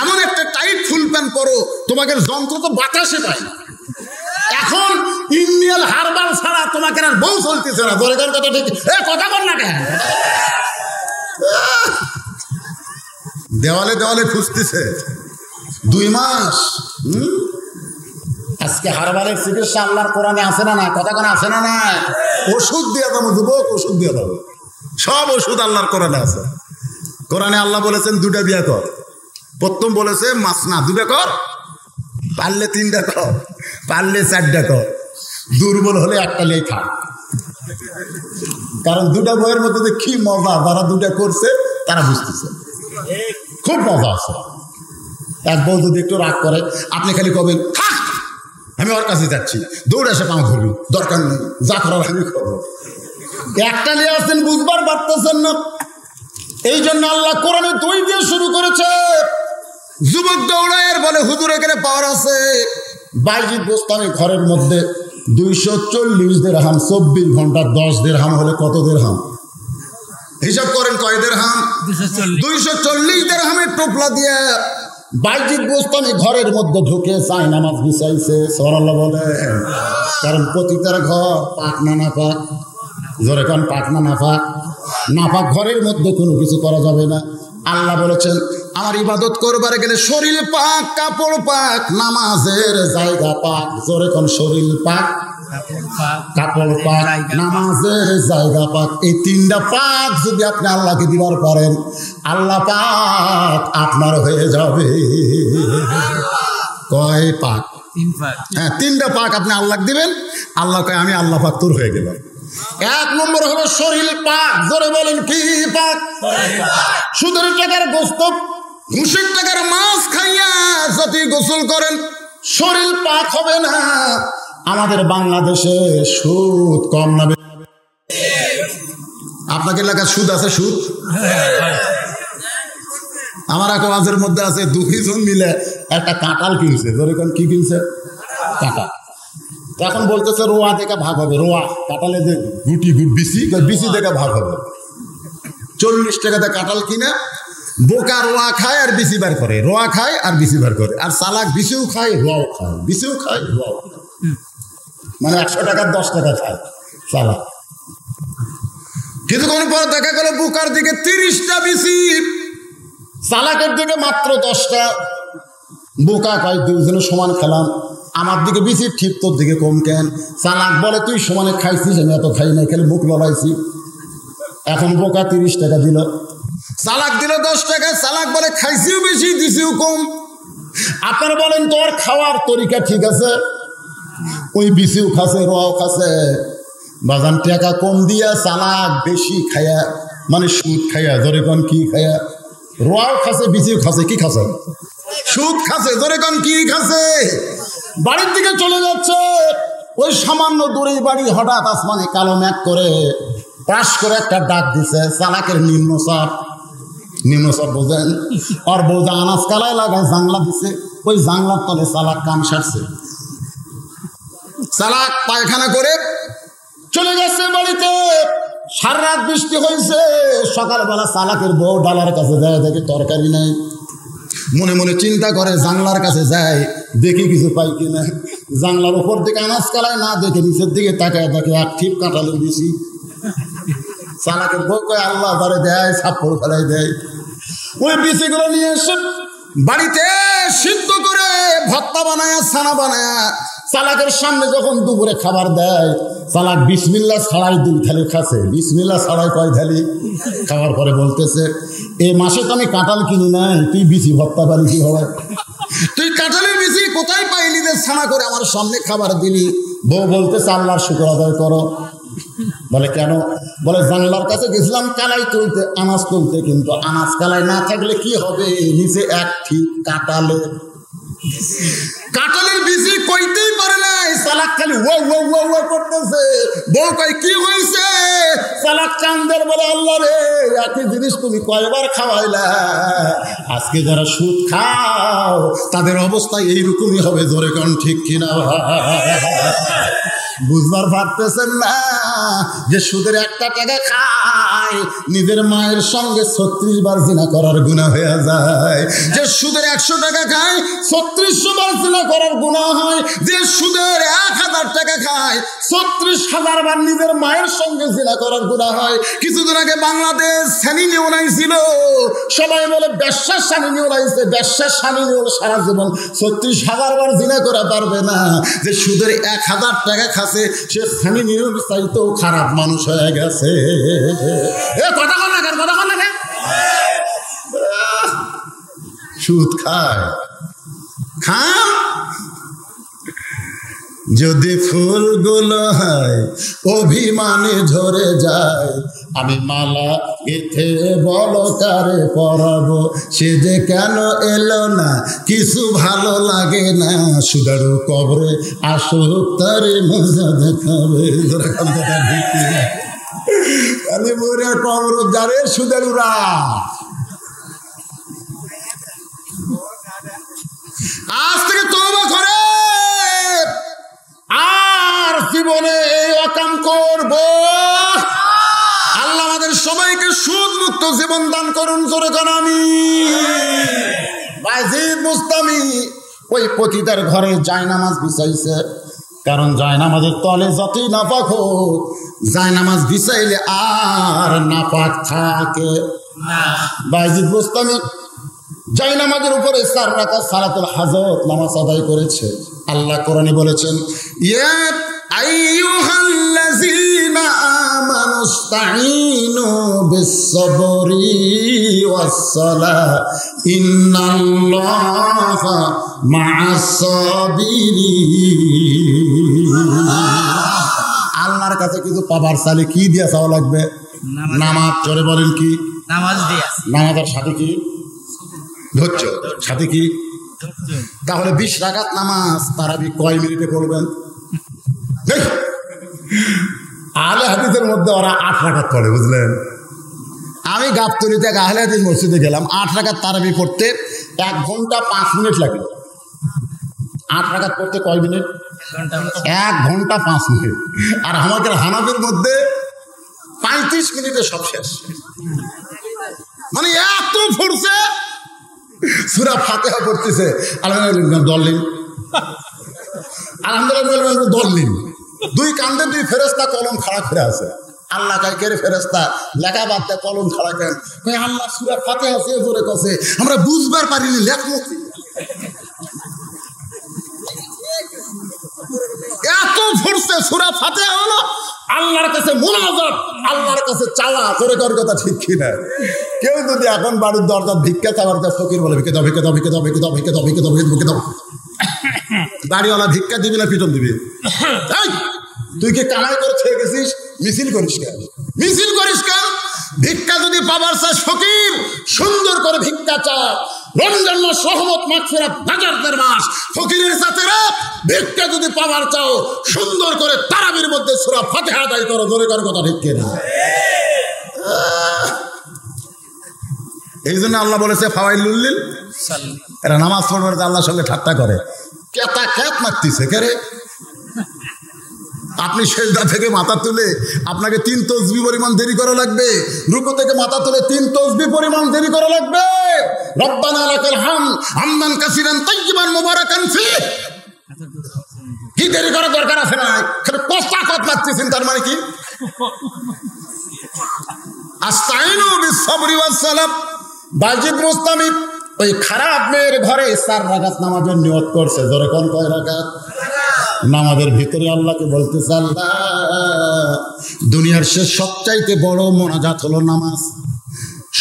এমন একটা টাইট ফুল প্যান্ট পরো, তোমাকে যন্ত্র তো বাতাসে পায়। এখন ইন্ডিয়াল হারবাল ছাড়া তোমাকে আর বউ চলতেছে না। দরকার কথা ঠিক, কথা বল না কেন? দেওয়ালে দেওয়ালে খুঁজতেছে 2 মাস। আজকে হারবালের চিকিৎসা আল্লাহর কোরআনে আছে না? না কথা কোন আছে না? না ওষুধ দিয়ে দেবো যুবক, ওষুধ দিয়ে দেবো। সব ওষুধ আল্লাহর কোরআনে আছে। কোরআনে আল্লাহ বলেছেন 2টা বিয়ে কর। প্রথম বলেছে মাসনা, 2টা কর, পারলে 3টা কর, পারলে 4টা কর, দুর্বল হলে 1টা নিয়ে থাক। কারণ 2টা বইয়ের মধ্যে কি মজা, যারা 2টা করছে তারা বুঝতেছে, খুব মজা আছে। এক বউ যদি একটু রাগ করে, আপনি খালি কবেন, আমি ওর কাছে যাচ্ছি, দৌড়ে এসে পাও ধরবি, দরকার নেই, যা করার আমি করবো। 1টা নিয়ে আসছেন, বুঝবার পারতেছেন না। এই জন্য আল্লাহ কোরআনে 2 দিয়ে শুরু করেছে। যুবক দৌড়ায় বলে, হুজুর এখানে পাওয়ার আছে। বাইজিদ বোস্তামি ঘরের মধ্যে 240 দিরহাম, 24 ঘন্টা 10 দিরহাম হলে কত দিরহাম? হিসাব করেন কয় দিরহাম? 240 দিরহামের টোপলা দিয়ে বাইজিদ বোস্তামি ঘরের মধ্যে ঢুকে চায় নামাজ বিছাইছে। সুবহানাল্লাহ বলে। কারণ পতিতার ঘর পাক না নাপাক, জোরে কান পাক না নাপাক, নাপাক ঘরের মধ্যে কোনো কিছু করা যাবে না। আল্লাহ বলেছেন, আমার ইবাদত করবার গেলে শরীর পাক, কাপড় পাক, নামাজের জায়গা পাক। জোরে কোন শরীর পাক, কাপড় পাক, নামাজের জায়গা পাক। এই তিনটা পাক যদি আপনি আল্লাহকে দিবার পারেন, আল্লাহ পাক আপনার হয়ে যাবে। কয় পাক? হ্যাঁ, তিনটা পাক আপনি আল্লাহ দিবেন, আল্লাহ কয় আমি আল্লাহ পাক তোর হয়ে গেলাম। এক নম্বর হলো শরীর পাক। জোরে বলেন কি পাক? সুদের টাকার গোস্ত, ঘুষের টাকার মাছ খাইয়া যদি গোসল করেন শরীর পাক হবে না। আমাদের বাংলাদেশে সুদ কম না? আপনাকে এলাকার সুদ আছে? সুদ আমার এক ওয়াজের মধ্যে আছে, দুইজন মিলে একটা কাঁঠাল কিনছে। যেরকম কি কিনছে? কাঁঠাল। এখন বলতেছে রোয়া থেকে ভাগ হবে। রোয়া কাঁঠালে যে গুটি বিসি, বিসি থেকে ভাগ হবে। 40 টাকাতে কাঁঠাল কিনে বোকা রোয়া খায় আর বিসি বার করে, রোয়া খায় আর বিসি বার করে। আর চালাক বিসিও খায়, রোয়াও খায়, বিসিও খায়, রোয়াও খায়। মানে 100 টাকার 10 টাকা খায় চালাক। কিছুক্ষণ পর দেখা গেল বোকার দিকে 30টা বিসি, চালাকের দিকে মাত্র 10টা। বোকা কয় দুইজনে সমান খেলাম, আমার দিকে বেশি ঠিক, তোর দিকে কম কেন? চালাক বলে তুই সমানে খাইছিস, আমি এত খাই না, খেলে মুখ লড়াইছি। এখন বোকা 30 টাকা দিল, চালাক দিল 10 টাকা। চালাক বলে খাইছিও বেশি, দিছিও কম। আপনারা বলেন তোর খাওয়ার তরিকা ঠিক আছে? ওই বিসিও খাসে, রোয়াও খাসে। বাজান টাকা কম দিয়া চালাক বেশি খায়া, মানে সুদ খায়া। ধরে কোন কি খায়া? রোয়াও খাসে, বিসিও খাসে। কি খাসে? সুদ খাসে। ধরে কোন কি খাসে? বাড়ির দিকে চলে যাচ্ছে, ওই সামান্য দূরেই বাড়ি, হঠাৎ আসমানে কালো মেঘ করে পাশ করে একটা ডাক দিছে। চালাকের নিম্নচাপ। নিম্নচাপ বোঝেন? আর বোঝা আনাজ কালায় লাগায় জাংলা দিছে, ওই জাংলার তলে চালাক কাম সারছে। চালাক পায়খানা করে চলে যাচ্ছে বাড়িতে। সারা রাত বৃষ্টি হয়েছে। সকালবেলা চালাকের বউ ডালার কাছে যায়, দেখে তরকারি নাই। মনে মনে চিন্তা করে জানলার কাছে যায়, দেখি কিছু পাই কিনা। জানলার উপর দিকে আনাজ কালায় না দেখে নিচের দিকে তাকায়, দেখে এক ঠিপ কাঁঠালের বেশি। চালাকের বউ কয় আল্লাহ ধরে দেয়, ছাপ্পড় ফেলাই দেয়। ওই বিচিগুলো নিয়ে এসে বাড়িতে সিদ্ধ করে ভর্তা বানায়, ছানা বানায় চালাকের সামনে যখন দুপুরে খাবার দেয়, চালাক বিসমিল্লাহ ছাড়াই 2 থালি খাচ্ছে। বিসমিল্লাহ ছাড়াই কয় থালি? খাওয়ার পরে বলতেছে, এই মাসে তো আমি কাঁঠাল কিনি নাই, তুই বিচি ভর্তা পারি কি হবে? তুই কাঁঠালের বিচি কোথায় পাইলি যে ছানা করে আমার সামনে খাবার দিলি? বউ বলতেছে আল্লাহর শুকর আদায় করো। বলে কেন? বলে জানলার কাছে গেছিলাম কালাই তুলতে, আনাজ তুলতে, কিন্তু আনাজ কালাই না থাকলে কি হবে? নিচে এক ঠিক কাঁঠালের বিচি কইতেই পারে নাই। চালাক খালি ও ও ও ও করতেছে। বউ কয় কি হয়েছে? চালাক চান্দের বলে আল্লাহ রে, একই জিনিস তুমি কয়বার খাওয়াইলা? আজকে যারা সুদ খাও তাদের অবস্থা এইরকমই হবে। জোরে কোন ঠিক কিনা? বুঝবার পারতেছেন না যে সুদের 1 টাকা খায়, নিজের মায়ের সঙ্গে 36 বার জিনা করার গুনাহ হয়ে যায়। যে সুদের 100 টাকা খায় 3600 বার জিনা করার গুনাহ হয়। যে সুদের 1000 টাকা খায় 36,000 বার নিজের মায়ের সঙ্গে জিনা করার গুনাহ হয়। কিছুদিন আগে বাংলাদেশ স্বামী নিয়ে উড়াইছিল, সবাই বলে ব্যবসার স্বামী নিয়ে উড়াইছে। ব্যবসার স্বামী নিয়ে সারা জীবন 36,000 বার জিনা করা পারবে না। যে সুদের 1000 টাকা খাচ্ছে সে স্বামী নিয়ে চাইতেও খারাপ মানুষ হয়ে গেছে। সুদ খায় খাম। যদি ফুলগুলো হয় অভিমানে ঝরে যায়, আমি মালা গেথে বলো কারে পরাবো, সে যে কেন এলো না কিছু ভালো লাগে না। সুদারু কবরে আসুক তারে মজা দেখাবে। আমি মরে কবর যারে সুদারুরা। আজ থেকে তওবা করে আর জীবনে এই অকাম করব। আল্লাহ আমাদের সবাইকে সুদ মুক্ত জীবন দান করুন। জোরে কোন আমিন। বাজিদ মুস্তামি ওই পতিতার ঘরে জায়নামাজ বিছাইছে, কারণ জায়নামাজের তলে যতই নাপাক হোক, জায়নামাজ বিছাইলে আর নাপাক থাকে না। বাজিদ মুস্তামি যাই নামাজের উপরে 4 রাকাত সালাতুল হাজত নামাজ আদায় করেছে। আল্লাহ কোরআনে বলেছেন, ইয়া আইয়ুহাল্লাযীনা আমানুস্তাঈনু বিস-সাবরি ওয়াস-সালাহ ইন্নাল্লাহা মা'আস-সাবিরিন। আল্লাহর কাছে কিন্তু পাবার চাইলে কি দিয়া চাওয়া লাগবে? নামাজ। জোরে বলেন কি? নামাজ দিয়া। নামাজের সাথে কি? ধৈর্য। সাথে কি? তাহলে 20 রাকাত নামাজ তারাবি কয় মিনিটে পড়বেন? আহলে হাদিসের মধ্যে ওরা 8 রাকাত পড়ে, বুঝলেন? আমি গাবতলী থেকে আহলে হাদিস মসজিদে গেলাম, 8 রাকাত তারাবি পড়তে 1 ঘন্টা 5 মিনিট লাগলো। 8 রাকাত পড়তে কয় মিনিট? 1 ঘন্টা 5 মিনিট। আর আমাদের হানাফির মধ্যে 35 মিনিটে সব শেষ। মানে এত পড়ছে, সূরা ফাতিহা পড়তেছে আলহামদুলিল্লাহ দলিল, আলহামদুলিল্লাহ দলিল, 2 কান্দে 2 ফেরেশতা কলম খাড়া করে আছে। আল্লাহ কাইকের ফেরেশতা লেখা বাদ দেয়, কলম খাড়া করেন। আল্লাহ সূরা ফাতিহা সে জোরে কছে, আমরা বুঝবার পারিনি, লেখমো কি? এত পড়ছে সূরা ফাতিহা হলো আল্লাহর কাছে মুনাজাত, আল্লাহর কাছে চাওয়া। করে কর কথা ঠিক কিনা? কেউ যদি এখন বাড়ির দরজা ভিক্ষা চাওয়ার কাছে ফকির বলে, ভিক্ষা দাও, ভিক্ষা দাও, ভিক্ষা দাও, ভিক্ষা দাও, ভিক্ষা দাও, ভিক্ষা দাও, ভিক্ষা দাও, বাড়িওয়ালা ভিক্ষা দিবি না পিটন দিবি? তুই কি কামাই করে খেয়ে গেছিস? মিছিল করিস কেন? মিছিল করিস কেন? ভিক্ষা যদি পাবার চাস ফকির, সুন্দর করে ভিক্ষা চা। রমজান মাস রহমত মাগফিরাত নাজাতের মাস, ফকিরের সাথেরা ভিক্ষা যদি পাবার চাও সুন্দর করে তারাবির মধ্যে সূরা ফাতিহা আদায় করো। জোরে কর কথা ঠিক কিনা? এই জন্য আল্লাহ বলেছে ফাওয়াইলুল লিল মুসাল্লিন। এরা নামাজ পড়বার আল্লাহর সঙ্গে ঠাট্টা করে, কেতা ক্যাত মারতিছে কেরে। আপনি সেজদা থেকে মাথা তুলে আপনাকে 3 তাসবিহ পরিমাণ দেরি করা লাগবে, রুকু থেকে মাথা তুলে 3 তাসবিহ পরিমাণ দেরি করা লাগবে। রব্বানা লাকাল হামদ হামদান কাসিরান তাইয়িবান মুবারাকান ফিহ। কি দেরি করার দরকার আছে না? খালি কষ্টা কত মারতেছেন, তার মানে কি? আস্তাইনু বিস-সাবরি ওয়াস-সালাহ। বাজিদ মুস্তামি ওই খারাপ মেয়ের ঘরে 4 রাকাত নামাজের নিয়ত করছে। জোরে কোন কয় রাকাত? নামাজের ভিতরে আল্লাহকে বলতেছে, আল্লাহ দুনিয়ার শেষ সবচাইতে বড় মোনাজাত হলো নামাজ,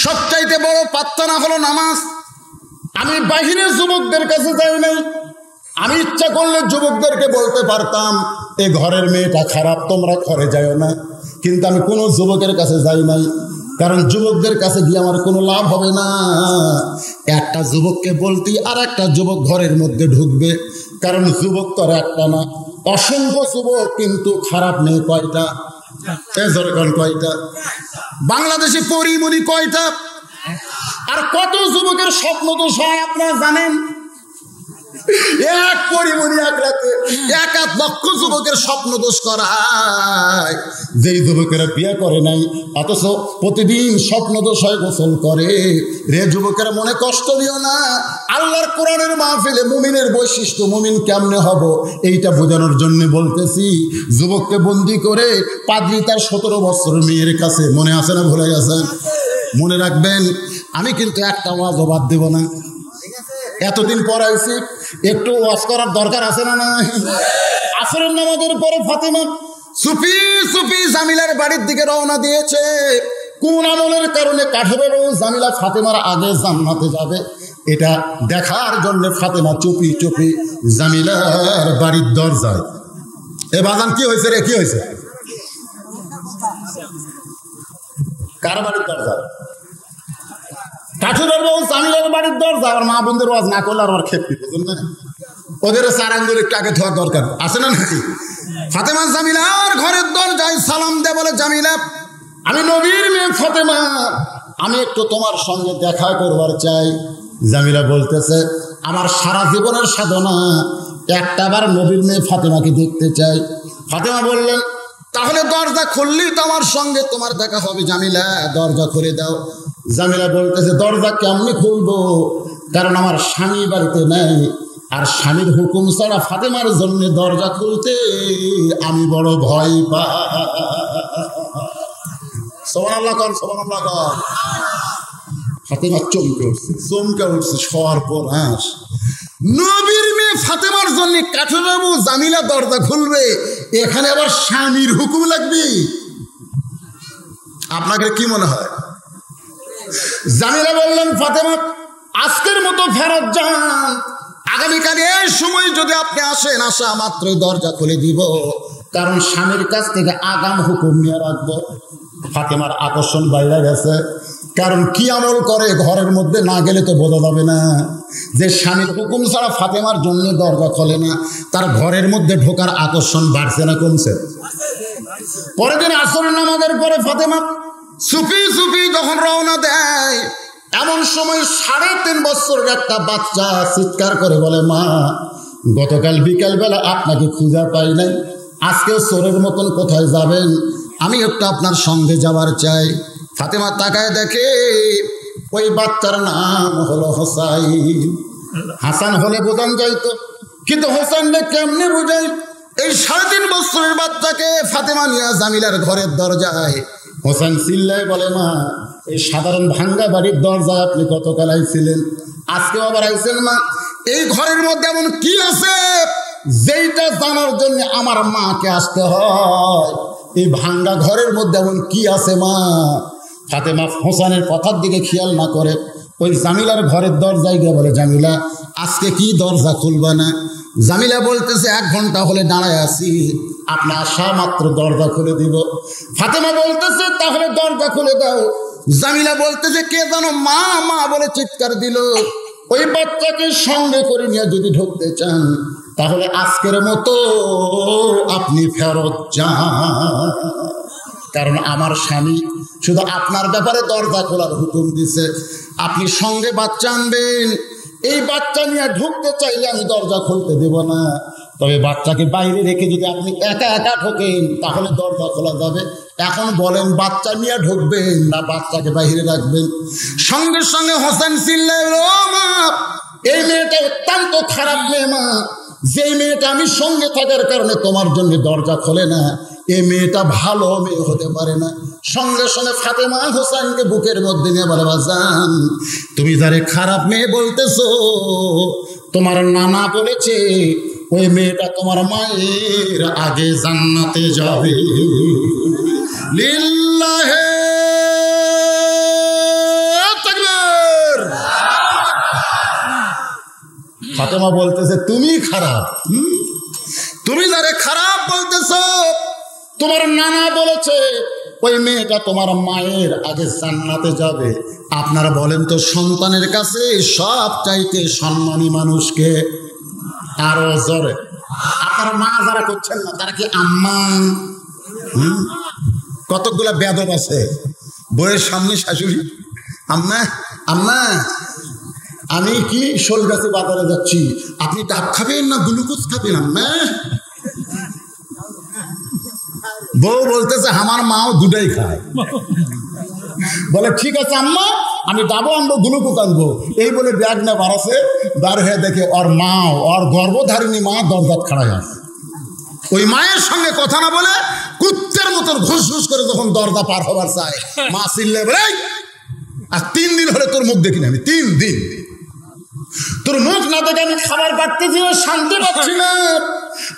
সবচাইতে বড় প্রার্থনা হলো নামাজ। আমি বাহিরের যুবকদের কাছে যাই নাই, আমি ইচ্ছা করলে যুবকদেরকে বলতে পারতাম এ ঘরের মেয়েটা খারাপ, তোমরা ঘরে যাইও না, কিন্তু আমি কোনো যুবকের কাছে যাই নাই। কারণ যুবকদের কাছে গিয়ে আমার কোনো লাভ হবে না। একটা যুবককে বলতে আর একটা যুবক ঘরের মধ্যে ঢুকবে, কারণ যুবক তো আর একটা না, অসংখ্য যুবক, কিন্তু খারাপ মেয়ে কয়টা? কয়টা? বাংলাদেশে পরিমণি কয়টা? আর কত যুবকের স্বপ্ন তো হয় আপনারা জানেন? এক পরিমণি এক রাতে 1 লক্ষ যুবকের স্বপ্ন দোষ করায়। যেই যুবকেরা বিয়ে করে নাই অথচ প্রতিদিন স্বপ্ন দোষ হয়, গোসল করে। রে যুবকেরা মনে কষ্ট দিও না, আল্লাহর কোরআনের মাহফিলে মুমিনের বৈশিষ্ট্য, মুমিন কেমনে হব এইটা বোঝানোর জন্য বলতেছি। যুবককে বন্দি করে পাদ্রী তার 17 বছরের মেয়ের কাছে, মনে আছে না ভুলে গেছেন? মনে রাখবেন, আমি কিন্তু একটা ওয়াজও বাদ দেব না। এতদিন পড়াইছি, একটু ওয়াজ করার দরকার আছে না? না, আসরের নামাজের পরে ফাতেমা সুফি সুফি জামিলার বাড়ির দিকে রওনা দিয়েছে। কোন আমলের কারণে কাঠেরও জামিলা ফাতেমার আগে জান্নাতে যাবে এটা দেখার জন্য ফাতেমা চুপি চুপি জামিলার বাড়ির দরজায়। এ বাজান কি হয়েছে রে? কি হয়েছে? কার বাড়ির দরজা? কাঠুরের বউ জামিলার বাড়ির দরজা। আর মা বোনদের ওয়াজ না করলে আর আমার খেপি, বুঝলেন না? ওদের 4 আঙ্গুল একটু আগে ধোয়ার দরকার আছে না নাকি? ফাতেমা জামিলার ঘরের দরজায় সালাম দে, বলে জামিলা আমি নবীর মেয়ে ফাতেমা, আমি একটু তোমার সঙ্গে দেখা করবার চাই। জামিলা বলতেছে আমার সারা জীবনের সাধনা একটাবার নবীর মেয়ে ফাতেমাকে দেখতে চাই। ফাতেমা বললেন তাহলে দরজা খুললেই তো আমার সঙ্গে তোমার দেখা হবে। জামিলা দরজা খুলে দাও। জামিলা বলতেছে দরজা কেমনি খুলবো, কারণ আমার স্বামী বাড়িতে নেই, আর স্বামীর হুকুম ছাড়া ফাতেমার জন্য দরজা খুলতে আমি বড় ভয় পাই। সুবহানাল্লাহ কর, সুবহানাল্লাহ কর। ফাতেমা চমকে উঠছে শোয়ার পর নবীর মেয়ে ফাতেমার জন্য কাঠুরাবু জামিলা দরজা খুলবে, এখানে আবার স্বামীর হুকুম লাগবে? আপনাকে কি মনে হয়? জামিলা বললেন, ফাতেমা আজকের মতো ফেরত যান, আগামীকাল এই সময় যদি আপনি আসেন, আসা মাত্রই দরজা খুলে দিব, কারণ স্বামীর কাছ থেকে আগাম হুকুম নিয়ে রাখবো। ফাতেমার আকর্ষণ বাইরে গেছে, কারণ কি আমল করে ঘরের মধ্যে না গেলে তো বোঝা যাবে না যে স্বামীর হুকুম ছাড়া ফাতেমার জন্য দরজা খোলে না। তার ঘরের মধ্যে ঢোকার আকর্ষণ বাড়ছে না কমছে? পরের দিন আসরের নামাজের পরে ফাতেমা চুপি চুপি যখন রওনা দেয়, এমন সময় 3.5 বছরের একটা বাচ্চা চিৎকার করে বলে, মা গতকাল বিকালবেলা আপনাকে খুঁজে পাই নাই, আজকেও চোরের মতন কোথায় যাবেন? আমি একটু আপনার সঙ্গে যাবার চাই। ফাতেমা তাকায় দেখে ওই বাচ্চার নাম হলো হোসাইন। হাসান হলে বোঝান যাইতো, কিন্তু হোসেনকে কেমনে বোঝাই? এই 3.5 বছরের বাচ্চাকে ফাতেমা নিয়ে জামিলার ঘরের দরজায় হোসেন চিল্লায় বলে, মা এই সাধারণ ভাঙ্গা বাড়ির দরজায় আপনি গতকাল আইছিলেন, আজকে আবার আইছেন মা? এই ঘরের মধ্যে এমন কি আছে যেইটা জানার জন্য আমার মাকে আসতে হয়? এই ভাঙ্গা ঘরের মধ্যে এমন কি আছে মা? ফাতেমা হোসেনের কথার দিকে খেয়াল না করে ওই জামিলার ঘরের দরজায় গিয়ে বলে, জামিলা আজকে কি দরজা খুলবা না? জামিলা বলতেছে, 1 ঘন্টা হলে দাঁড়ায় আছি, আপনি আসা মাত্র দরজা খুলে দিব। ফাতেমা বলতেছে, তাহলে দরজা খুলে দাও। জামিলা বলতেছে, কে জানো মা মা বলে চিৎকার দিল। ওই বাচ্চাকে সঙ্গে করে নিয়ে যদি ঢুকতে চান, তাহলে আজকের মতো আপনি ফেরত যান, কারণ আমার স্বামী শুধু আপনার ব্যাপারে দরজা খোলার হুকুম দিছে। আপনি সঙ্গে বাচ্চা আনবেন, এই বাচ্চা নিয়ে ঢুকতে চাইলে আমি দরজা খুলতে দেব না, তবে বাচ্চাকে বাইরে রেখে যদি আপনি একা একা ঢোকেন তাহলে দরজা খোলা যাবে। এখন বলেন বাচ্চা নিয়ে ঢুকবেন না বাচ্চাকে বাইরে রাখবেন? সঙ্গে সঙ্গে হোসেন চিল্লায়, ও মা এই মেয়েটা অত্যন্ত খারাপ মেয়ে মা, যেই মেয়েটা আমি সঙ্গে থাকার কারণে তোমার জন্য দরজা খোলে না, এই মেয়েটা ভালো মেয়ে হতে পারে না। সঙ্গে সঙ্গে ফাতেমা হোসেনকে বুকের মধ্যে নিয়ে বলে, বাজান তুমি যারে খারাপ মেয়ে বলতেছো, তোমার নানা বলেছে ওই মেয়েটা তোমার মায়ের আগে জান্নাতে যাবে। লিল্লাহে তাকবীর। ফাতেমা বলতেছে, তুমি খারাপ, তুমি যারে খারাপ বলতেছো, তোমার নানা বলেছে ওই মেয়েটা তোমার মায়ের আগে জান্নাতে যাবে। আপনারা বলেন তো, সন্তানের কাছে সব চাইতে সম্মানী মানুষকে? আরো জোরে। আপনারা মা যারা করছেন না, তারা কি আম্মা? কতগুলা বেদব আছে বইয়ের সামনে শাশুড়ি, আম্মা আম্মা আমি কি শোলগাছি বাজারে যাচ্ছি, আপনি ডাব খাবেন না গ্লুকোজ খাবেন আম্মা? বউ বলতেছে, আমার মাও দুটাই খায়। বলে, ঠিক আছে আম্মা, আমি ডাবও আনবো গ্লুকোজ আনবো। এই বলে ব্যাগ না বাড়াছে, বার হয়ে দেখে ওর মাও, ওর গর্ভধারিণী মা দরজাত খাড়ায় আছে। ওই মায়ের সঙ্গে কথা না বলে কুত্তের মতন ঘুষ ঘুষ করে যখন দরজা পার হবার চায়, মা চিল্লে বলে, আর 3 দিন হলে তোর মুখ দেখিনি আমি, 3 দিন তোর মুখ না দেখে আমি খাবার পাচ্ছি, শান্তি পাচ্ছি না,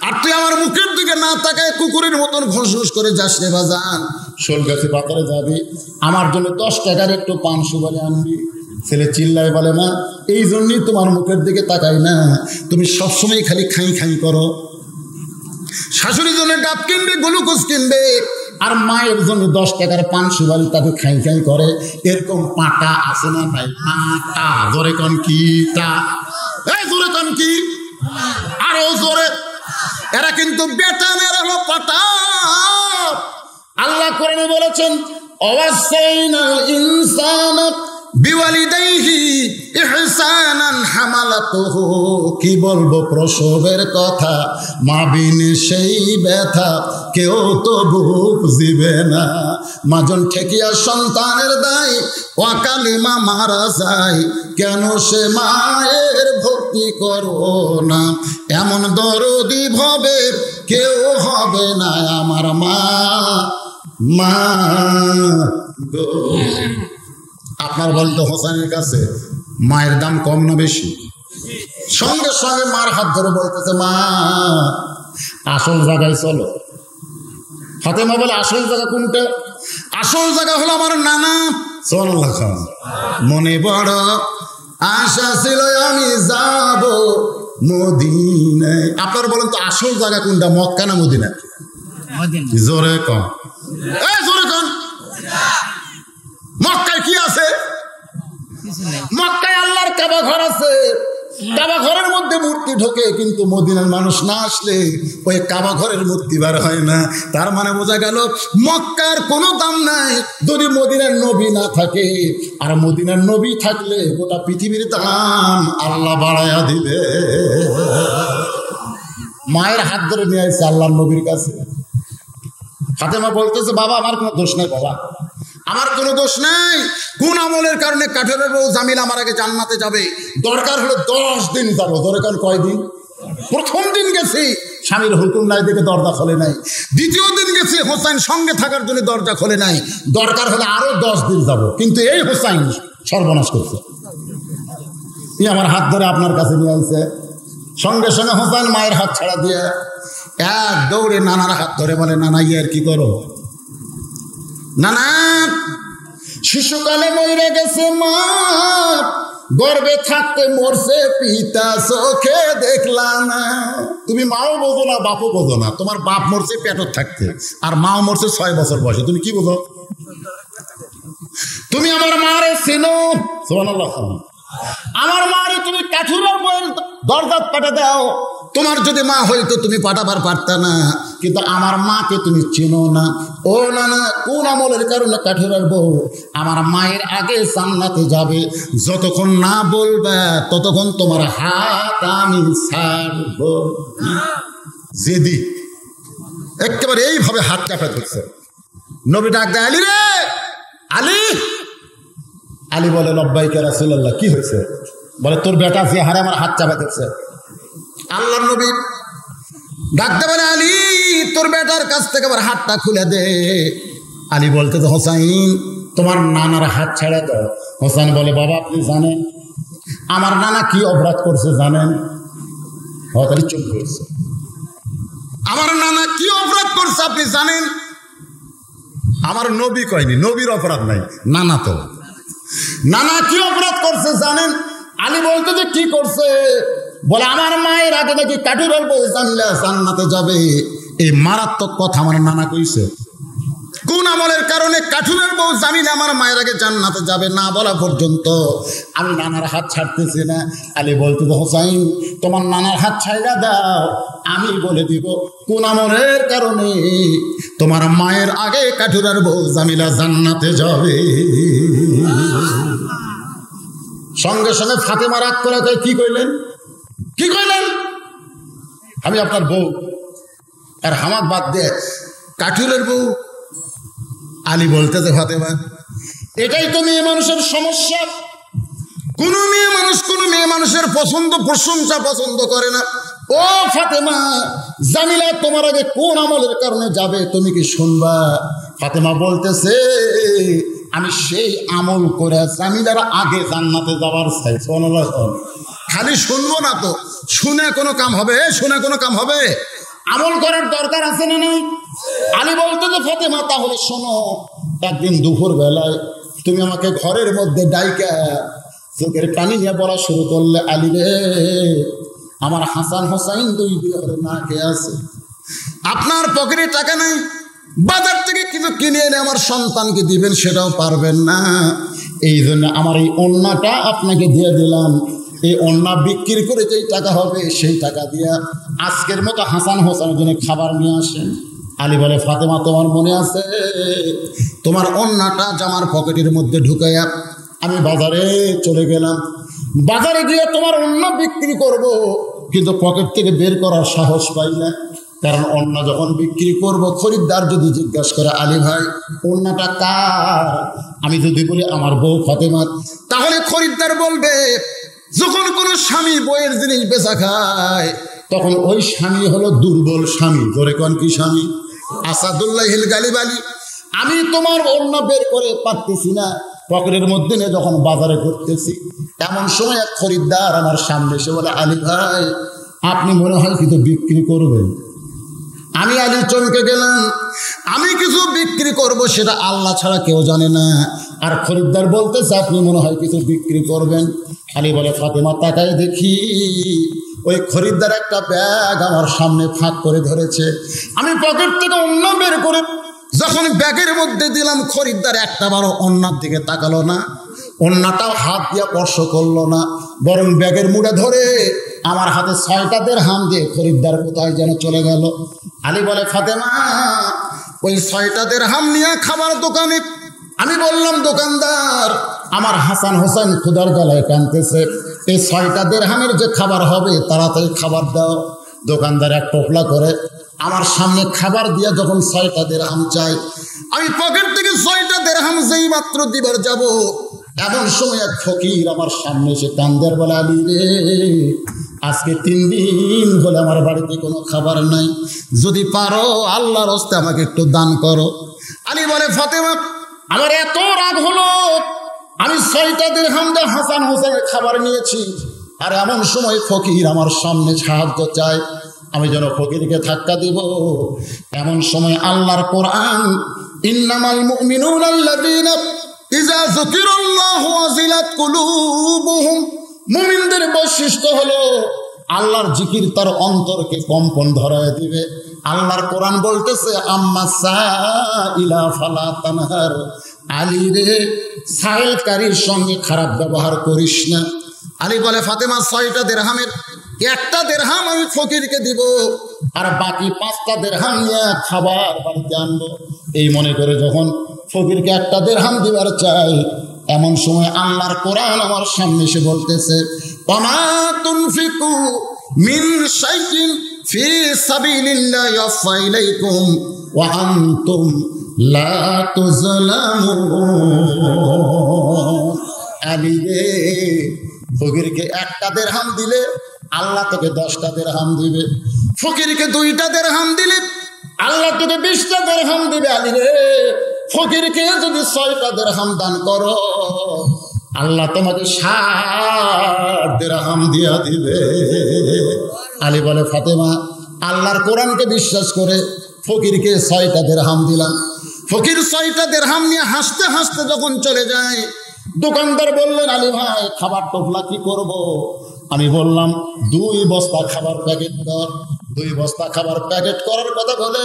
আর তুই আমার মুখের দিকে না তাকায় কুকুরের মতন ঘুষ ঘুষ করে যাস রে বাজান। শোলগাছি বাজারে যাবি, আমার জন্য 10 টাকার একটু পান সুপারি আনবি। ছেলে চিল্লায় বলে, না এই জন্যই তোমার মুখের দিকে তাকাই না, তুমি সবসময় খালি খাই খাই করো। শাশুড়ির জন্য ডাব কিনবে, গ্লুকোজ কিনবে, আর মায়ের জন্য 10 টাকার পান সুপারি তাকে খাই খাই করে। এরকম পাটা আছে না ভাই? পাটা জোরে কন কি? তা এই জোরে কন কি? আরো জোরে। এরা কিন্তু বেটানের হলো পাটা। আল্লাহ কোরআনে বলেছেন, ওয়াসাইনাল ইনসানা বিওয়ালিদাইহি ইহসানান হামালাতুহু। কি বলবো প্রসবের কথা, মা বিনে সেই ব্যথা কেউ তো বুঝিবে না। মাজন ঠেকিয়া সন্তানের দায়, অকালিমা মারা যায়, কেন সে মায়ের ভক্তি করো না। এমন দরদি ভবে কেউ হবে না আমার মা, মা গো। আপনার বলতো হোসেনের কাছে মায়ের দাম কম না বেশি? সঙ্গে সঙ্গে মার হাত ধরে বলতেছে, মা আসল জায়গায় চলো। ফাতেমা বলে, আসল জায়গা কোনটা? আসল জায়গা হলো আমার নানা। সুবহানাল্লাহ। মনে বড় আশা ছিল আমি যাব মদিনায়। আপনারা বলেন তো আসল জায়গা কোনটা, মক্কা না মদিনা? জোরে কম, জোরে কম। মক্কায় কি আছে? মক্কায় আল্লাহর কাবা ঘর আছে। কাবা ঘরের মধ্যে মূর্তি ঢোকে, কিন্তু মদিনার মানুষ না আসলে ওই কাবা ঘরের মূর্তি বার হয় না। তার মানে বোঝা গেল মক্কার কোনো দাম নাই যদি মদিনার নবী না থাকে, আর মদিনার নবী থাকলে গোটা পৃথিবীর দাম আল্লাহ বাড়ায়া দিবে। মায়ের হাত ধরে নিয়ে আসছে আল্লাহর নবীর কাছে। ফাতেমা বলতেছে, বাবা আমার কোনো দোষ নেই, বাবা আমার কোনো দোষ নেই। কোন আমলের কারণে কাঠেরের বউ জামিলা আমার আগে জান্নাতে যাবে? দরকার হলে 10 দিন যাবো। দরকার কয়দিন? প্রথম দিন গেছি, স্বামীর হুকুম নাই দেখে দরজা খোলে নাই। দ্বিতীয় দিন গেছি, হোসাইন সঙ্গে থাকার জন্য দরজা খোলে নাই। দরকার হলে আরো 10 দিন যাব, কিন্তু এই হোসাইন সর্বনাশ করছে। আমার হাত ধরে আপনার কাছে নিয়ে আসছে। সঙ্গে সঙ্গে হোসাইন মায়ের হাত ছাড়া দিয়ে এক দৌড়ে নানার হাত ধরে বলে, নানা ইয়ার কি করো? নানা শিশুকালে মরে গেছে মা, গর্বে থাকতে মরছে পিতা, চোখে দেখলা না। তুমি মাও বোঝো না, বাপও বোঝো না। তোমার বাপ মরছে পেটত থাকতে, আর মাও মরছে 6 বছর বয়সে। তুমি কি বোঝো? তুমি আমার মারে চিনো? সুবহানাল্লাহ। আমার মারে তুমি কাঠুরের বইয়ের দরজা পাঠা দাও। তোমার যদি মা হইতো তুমি পাঠাবার পারতা না, কিন্তু আমার মাকে তুমি চিনো না। ও না না, কোন আমলের কারণে কাঠুরের বউ আমার মায়ের আগে জান্নাতে যাবে? যতক্ষণ না বলবে ততক্ষণ তোমার হাত আমি ছাড়ব। জেদি একেবারে এইভাবে হাত কাটা ধরছে। নবী ডাক দেয়, আলী রে, আলী। আলী বলে, লব্বাইকা রাসূলুল্লাহ। কি হয়েছে? বলে, তোর বেটা যে হারে আমার হাত চাপা দিচ্ছে। আল্লাহর নবী ডাকতে বলে, আলী তোর বেটার কাছ থেকে আবার হাতটা খুলে দে। আলী বলতে, হোসাইন তোমার নানার হাত ছেড়ে দাও। হোসাইন বলে, বাবা আপনি জানেন আমার নানা কি অপরাধ করছে জানেন? হঠাৎ চুপ করছে। আমার নানা কি অপরাধ করছে আপনি জানেন? আমার নবী কয়নি, নবীর অপরাধ নাই, নানা তো। নানা কি অপরাধ করছে জানেন? আলী বলতে যে কি করছে? বলে, আমার মায়ের আগে নাকি কাঠুরের বউ জামিলা জান্নাতে যাবে। এই মারাত্মক কথা আমার নানা কইছে। কোন আমলের কারণে কাঠুরের বউ জামিলা আমার মায়ের আগে জান্নাতে যাবে না বলা পর্যন্ত আমি নানার হাত ছাড়তেছি না। আলী বলতে, হোসাইন তোমার নানার হাত ছাইড়া দাও, আমি বলে দিব কোন আমলের কারণে তোমার মায়ের আগে কাঠুরের বউ জামিলা জান্নাতে যাবে। সঙ্গে সঙ্গে ফাতেমা রাগ করে কয়, কি কইলেন? কি কইলেন? আমি আপনার বউ, আর হামাক বাদ দিয়ে কাঠুরের বউ? আলী বলতেছে, ফাতেমা এটাই তো মেয়ে মানুষের সমস্যা। কোন মেয়ে মানুষের পছন্দ প্রশংসা পছন্দ করে না। ও ফাতেমা, জামিলা তোমার আগে কোন আমলের কারণে যাবে তুমি কি শুনবা? ফাতেমা বলতেছে, আমি সেই আমল করে জামিলার আগে জান্নাতে যাবার চাই। খালি শুনবো না তো, শুনে কোনো কাম হবে? শুনে কোনো কাম হবে? আমল করার দরকার আছে না নাই? আলী বলতে যে, ফাতেমা তাহলে শোনো, একদিন দুপুর বেলায় তুমি আমাকে ঘরের মধ্যে ডাইকা চোখের পানি নিয়ে বলা শুরু করলে, আলী রে আমার হাসান হোসাইন 2 দিন ধরে না খেয়ে আছে, আপনার পকেটে টাকা নাই, বাজার থেকে কিছু কিনে এনে আমার সন্তানকে দিবেন সেটাও পারবেন না। এই জন্য আমার এই ওন্নাটা আপনাকে দিয়ে দিলাম। এই ওন্না বিক্রি করে যেই টাকা হবে সেই টাকা দিয়ে আজকের মতো হাসান হোসেনের জন্য খাবার নিয়ে আসেন। আলী বলে, ফাতেমা তোমার মনে আছে তোমার ওন্নাটা জামার পকেটের মধ্যে ঢুকাইয়া আমি বাজারে চলে গেলাম। বাজারে গিয়ে তোমার ওন্না বিক্রি করব, কিন্তু পকেট থেকে বের করার সাহস পাই না। কারণ ওন্না যখন বিক্রি করব, খরিদ্দার যদি জিজ্ঞাসা করে, আলী ভাই ওন্নাটা কার? আমি যদি বলি আমার বউ ফাতেমার, তাহলে খরিদ্দার বলবে, যখন কোনো স্বামী বইয়ের জিনিস বেচা খায় তখন ওই স্বামী হলো দুর্বল স্বামী। ধরে কোন কি স্বামী? আসাদুল্লাহিল গালিব আলী। আমি তোমার ওন্না বের করে পারতেছি না, পকেটের মধ্যে নিয়ে যখন বাজারে করতেছি, এমন সময় এক খরিদ্দার আমার সামনে এসে বলে, আলী ভাই আপনি মনে হয় কিছু বিক্রি করবেন। আমি আলী চমকে গেলাম, আমি কিছু বিক্রি করব সেটা আল্লাহ ছাড়া কেউ জানে না। আর খরিদ্দার বলতেছে আপনি মনে হয় কিছু বিক্রি করবেন। আলী বলে, ফাতেমা তাকায় দেখি ওই খরিদ্দার একটা ব্যাগ আমার সামনে ফাঁক করে ধরেছে। আমি পকেট থেকে অন্য বের করে যখন ব্যাগের মধ্যে দিলাম, খরিদ্দার একটা বারো অন্যার দিকে তাকালো না, অন্যটাও হাত দিয়ে স্পর্শ করলো না, বরং ব্যাগের মুড়ে ধরে আমার হাতে 6টা দিরহাম দিয়ে খরিদ্দার কোথায় যেন চলে গেল। আলী বলে, ফাতেমা ওই 6টা দিরহাম নিয়ে খাবার দোকানে। আমি বললাম, দোকানদার আমার হাসান হোসেন ক্ষুধার জ্বালায় কাঁদতেছে, এই 6টা দিরহামের যে খাবার হবে তাড়াতাড়ি খাবার দাও। দোকানদার এক টোপলা করে আমার সামনে খাবার দিয়ে যখন 6টা দিরহাম চাই, আমি পকেট থেকে 6টা দিরহাম যেই মাত্র দিবার যাব, এমন সময় এক ফকির আমার সামনে এসে কান্দের বলে, আলী রে আজকে 3 দিন হলে আমার বাড়িতে কোনো খাবার নাই, যদি পারো আল্লাহর হস্তে আমাকে একটু দান করো। আলী বলে, ফাতেমা আমার এত রাগ হলো, আমি 6টা দিরহাম দিয়ে হাসান হোসেনের খাবার নিয়েছি, আর এমন সময় ফকির আমার সামনে সাহায্য চায়, আমি যেন ফকিরকে ধাক্কা দিব। এমন সময় আল্লাহর কোরআন, ইন্নামাল মুমিনুনা আল্লাযীনা ইযা যুকিরাল্লাহু ওয়াজিলাত কুলুবুহুম, মুমিনদের বৈশিষ্ট্য হলো আল্লাহর জিকির তার অন্তরকে কম্পন ধরায় দিবে। আল্লাহর কোরআন বলতেছে, আম্মা সাইলা ফালা তানহার, আলী রে সাইলকারীর সঙ্গে খারাপ ব্যবহার করিস না। আলী বলে, ফাতেমা 6টা দিরহামের একটা দিরহাম আমি ফকিরকে দিব, আর বাকি 5টা দিরহাম নিয়ে খাবার বাড়িতে আনবো। এই মনে করে যখন ফকিরকে একটা দিরহাম দিবার চাই, এমন সময় আল্লাহর কোরআন আমার সামনে এসে বলতেছে, ওয়ামা তুনফিকু মিন শাইইন ফি সাবিলিল্লাহি ইয়াফা ইলাইকুম ওয়া আনতুম লা তুযলামুন। আলী রে ফকিরকে একটা দিরহাম দিলে আল্লাহ তোকে 10টা দিরহাম দিবে, ফকিরকে 2টা দিরহাম দিলে আল্লাহ তোকে 20টা দিরহাম দিবে। আলী রে ফকিরকে যদি 6টা দিরহাম দান করো, আল্লাহ তোমাকে 60 দিরহাম দিয়া দিবে। আলী বলে, ফাতেমা আল্লাহর কোরআনকে বিশ্বাস করে ফকিরকে 6টা দিরহাম দিলাম। ফকির 6টা দিরহাম নিয়ে হাসতে হাসতে যখন চলে যায়, দোকানদার বললেন, আলী ভাই খাবার টোপলা কি করব? আমি বললাম, 2 বস্তা খাবার প্যাকেট কর। 2 বস্তা খাবার প্যাকেট করার কথা বলে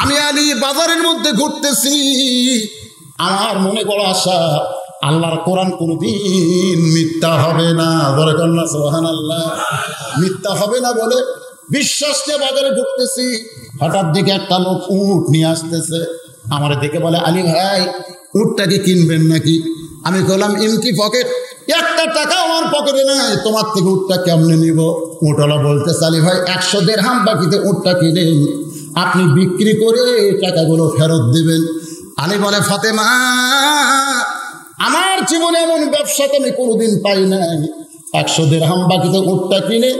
আমি আলী বাজারের মধ্যে ঘুরতেছি। আমার মনে বড় আশা, আল্লাহর কোরআন কোনদিন মিথ্যা হবে না, বলে কন্যা সুবহানাল্লাহ, মিথ্যা হবে না বলে বিশ্বাস নিয়ে বাজারে ঘুরতেছি। হঠাৎ দিকে একটা লোক উট নিয়ে আসতেছে, আমার দেখে বলে, আলী ভাই উটটাকে কিনবেন নাকি? আমি বললাম, এমটি পকেট, 1টা টাকা আমার পকেটে নাই, তোমার থেকে উটটা কেমনে নিব? উটওয়ালা বলতেছে, আলী ভাই 100 দিরহাম বাকিতে উটটা কিনেন, আপনি বিক্রি করে টাকাগুলো ফেরত দিবেন। আলী বলে, ফাতেমা আমার জীবনে এমন ব্যবসা তো আমি কোনোদিন পাই নাই। 100 দিরহাম বাকিতে উটটা কিনে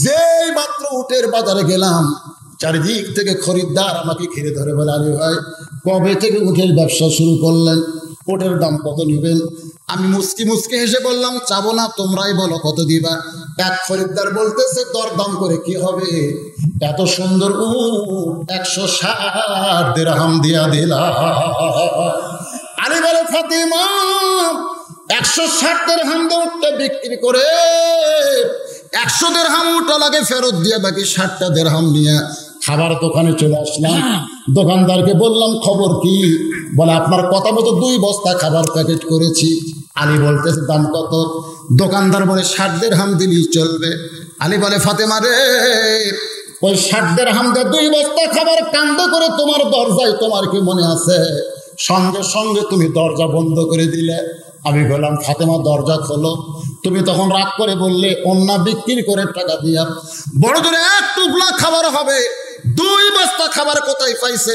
যেই মাত্র উটের বাজারে গেলাম, চারিদিক থেকে খরিদ্দার আমাকে ঘিরে ধরে বলে, আলী ভাই কবে থেকে উটের ব্যবসা শুরু করলেন? উটের দাম কত নেবেন? আমি মুসকি মুসকি হেসে বললাম, চাবো না, তোমরাই বলো কত দিবা। এক খরিদ্দার বলতেছে, দরদাম করে কি হবে, এত সুন্দর উট 160 দিরহাম দিয়া দিলা। আলী বলে, ফাতেমা 160 দিরহাম দিয়ে উটটা বিক্রি করে 100 দিরহাম উটওয়ালাকে ফেরত দিয়ে বাকি 60টা দিরহাম নিয়ে খাবার দোকানে চলে আসলাম। দোকানদারকে বললাম, খবর কি? বলে, আপনার কথা মতো 2 বস্তা খাবার প্যাকেট করেছি। আলী বলতেছে, দাম কত? দোকানদার বলে, 60 দিরহাম দিলেই চলবে। আলী বলে, ফাতেমা রে ওই 60 দিরহাম দিয়ে 2 বস্তা খাবার কাণ্ড করে তোমার দরজায়, তোমার কি মনে আছে? সঙ্গে সঙ্গে তুমি দরজা বন্ধ করে দিলে। আমি বললাম, ফাতেমা দরজা খোলো। তুমি তখন রাগ করে বললে, অন্য বিক্রি করে টাকা দিয়া বড় ধরে 1 টুকরা খাবার হবে, 2 বস্তা খাবার কোথায় পাইছে?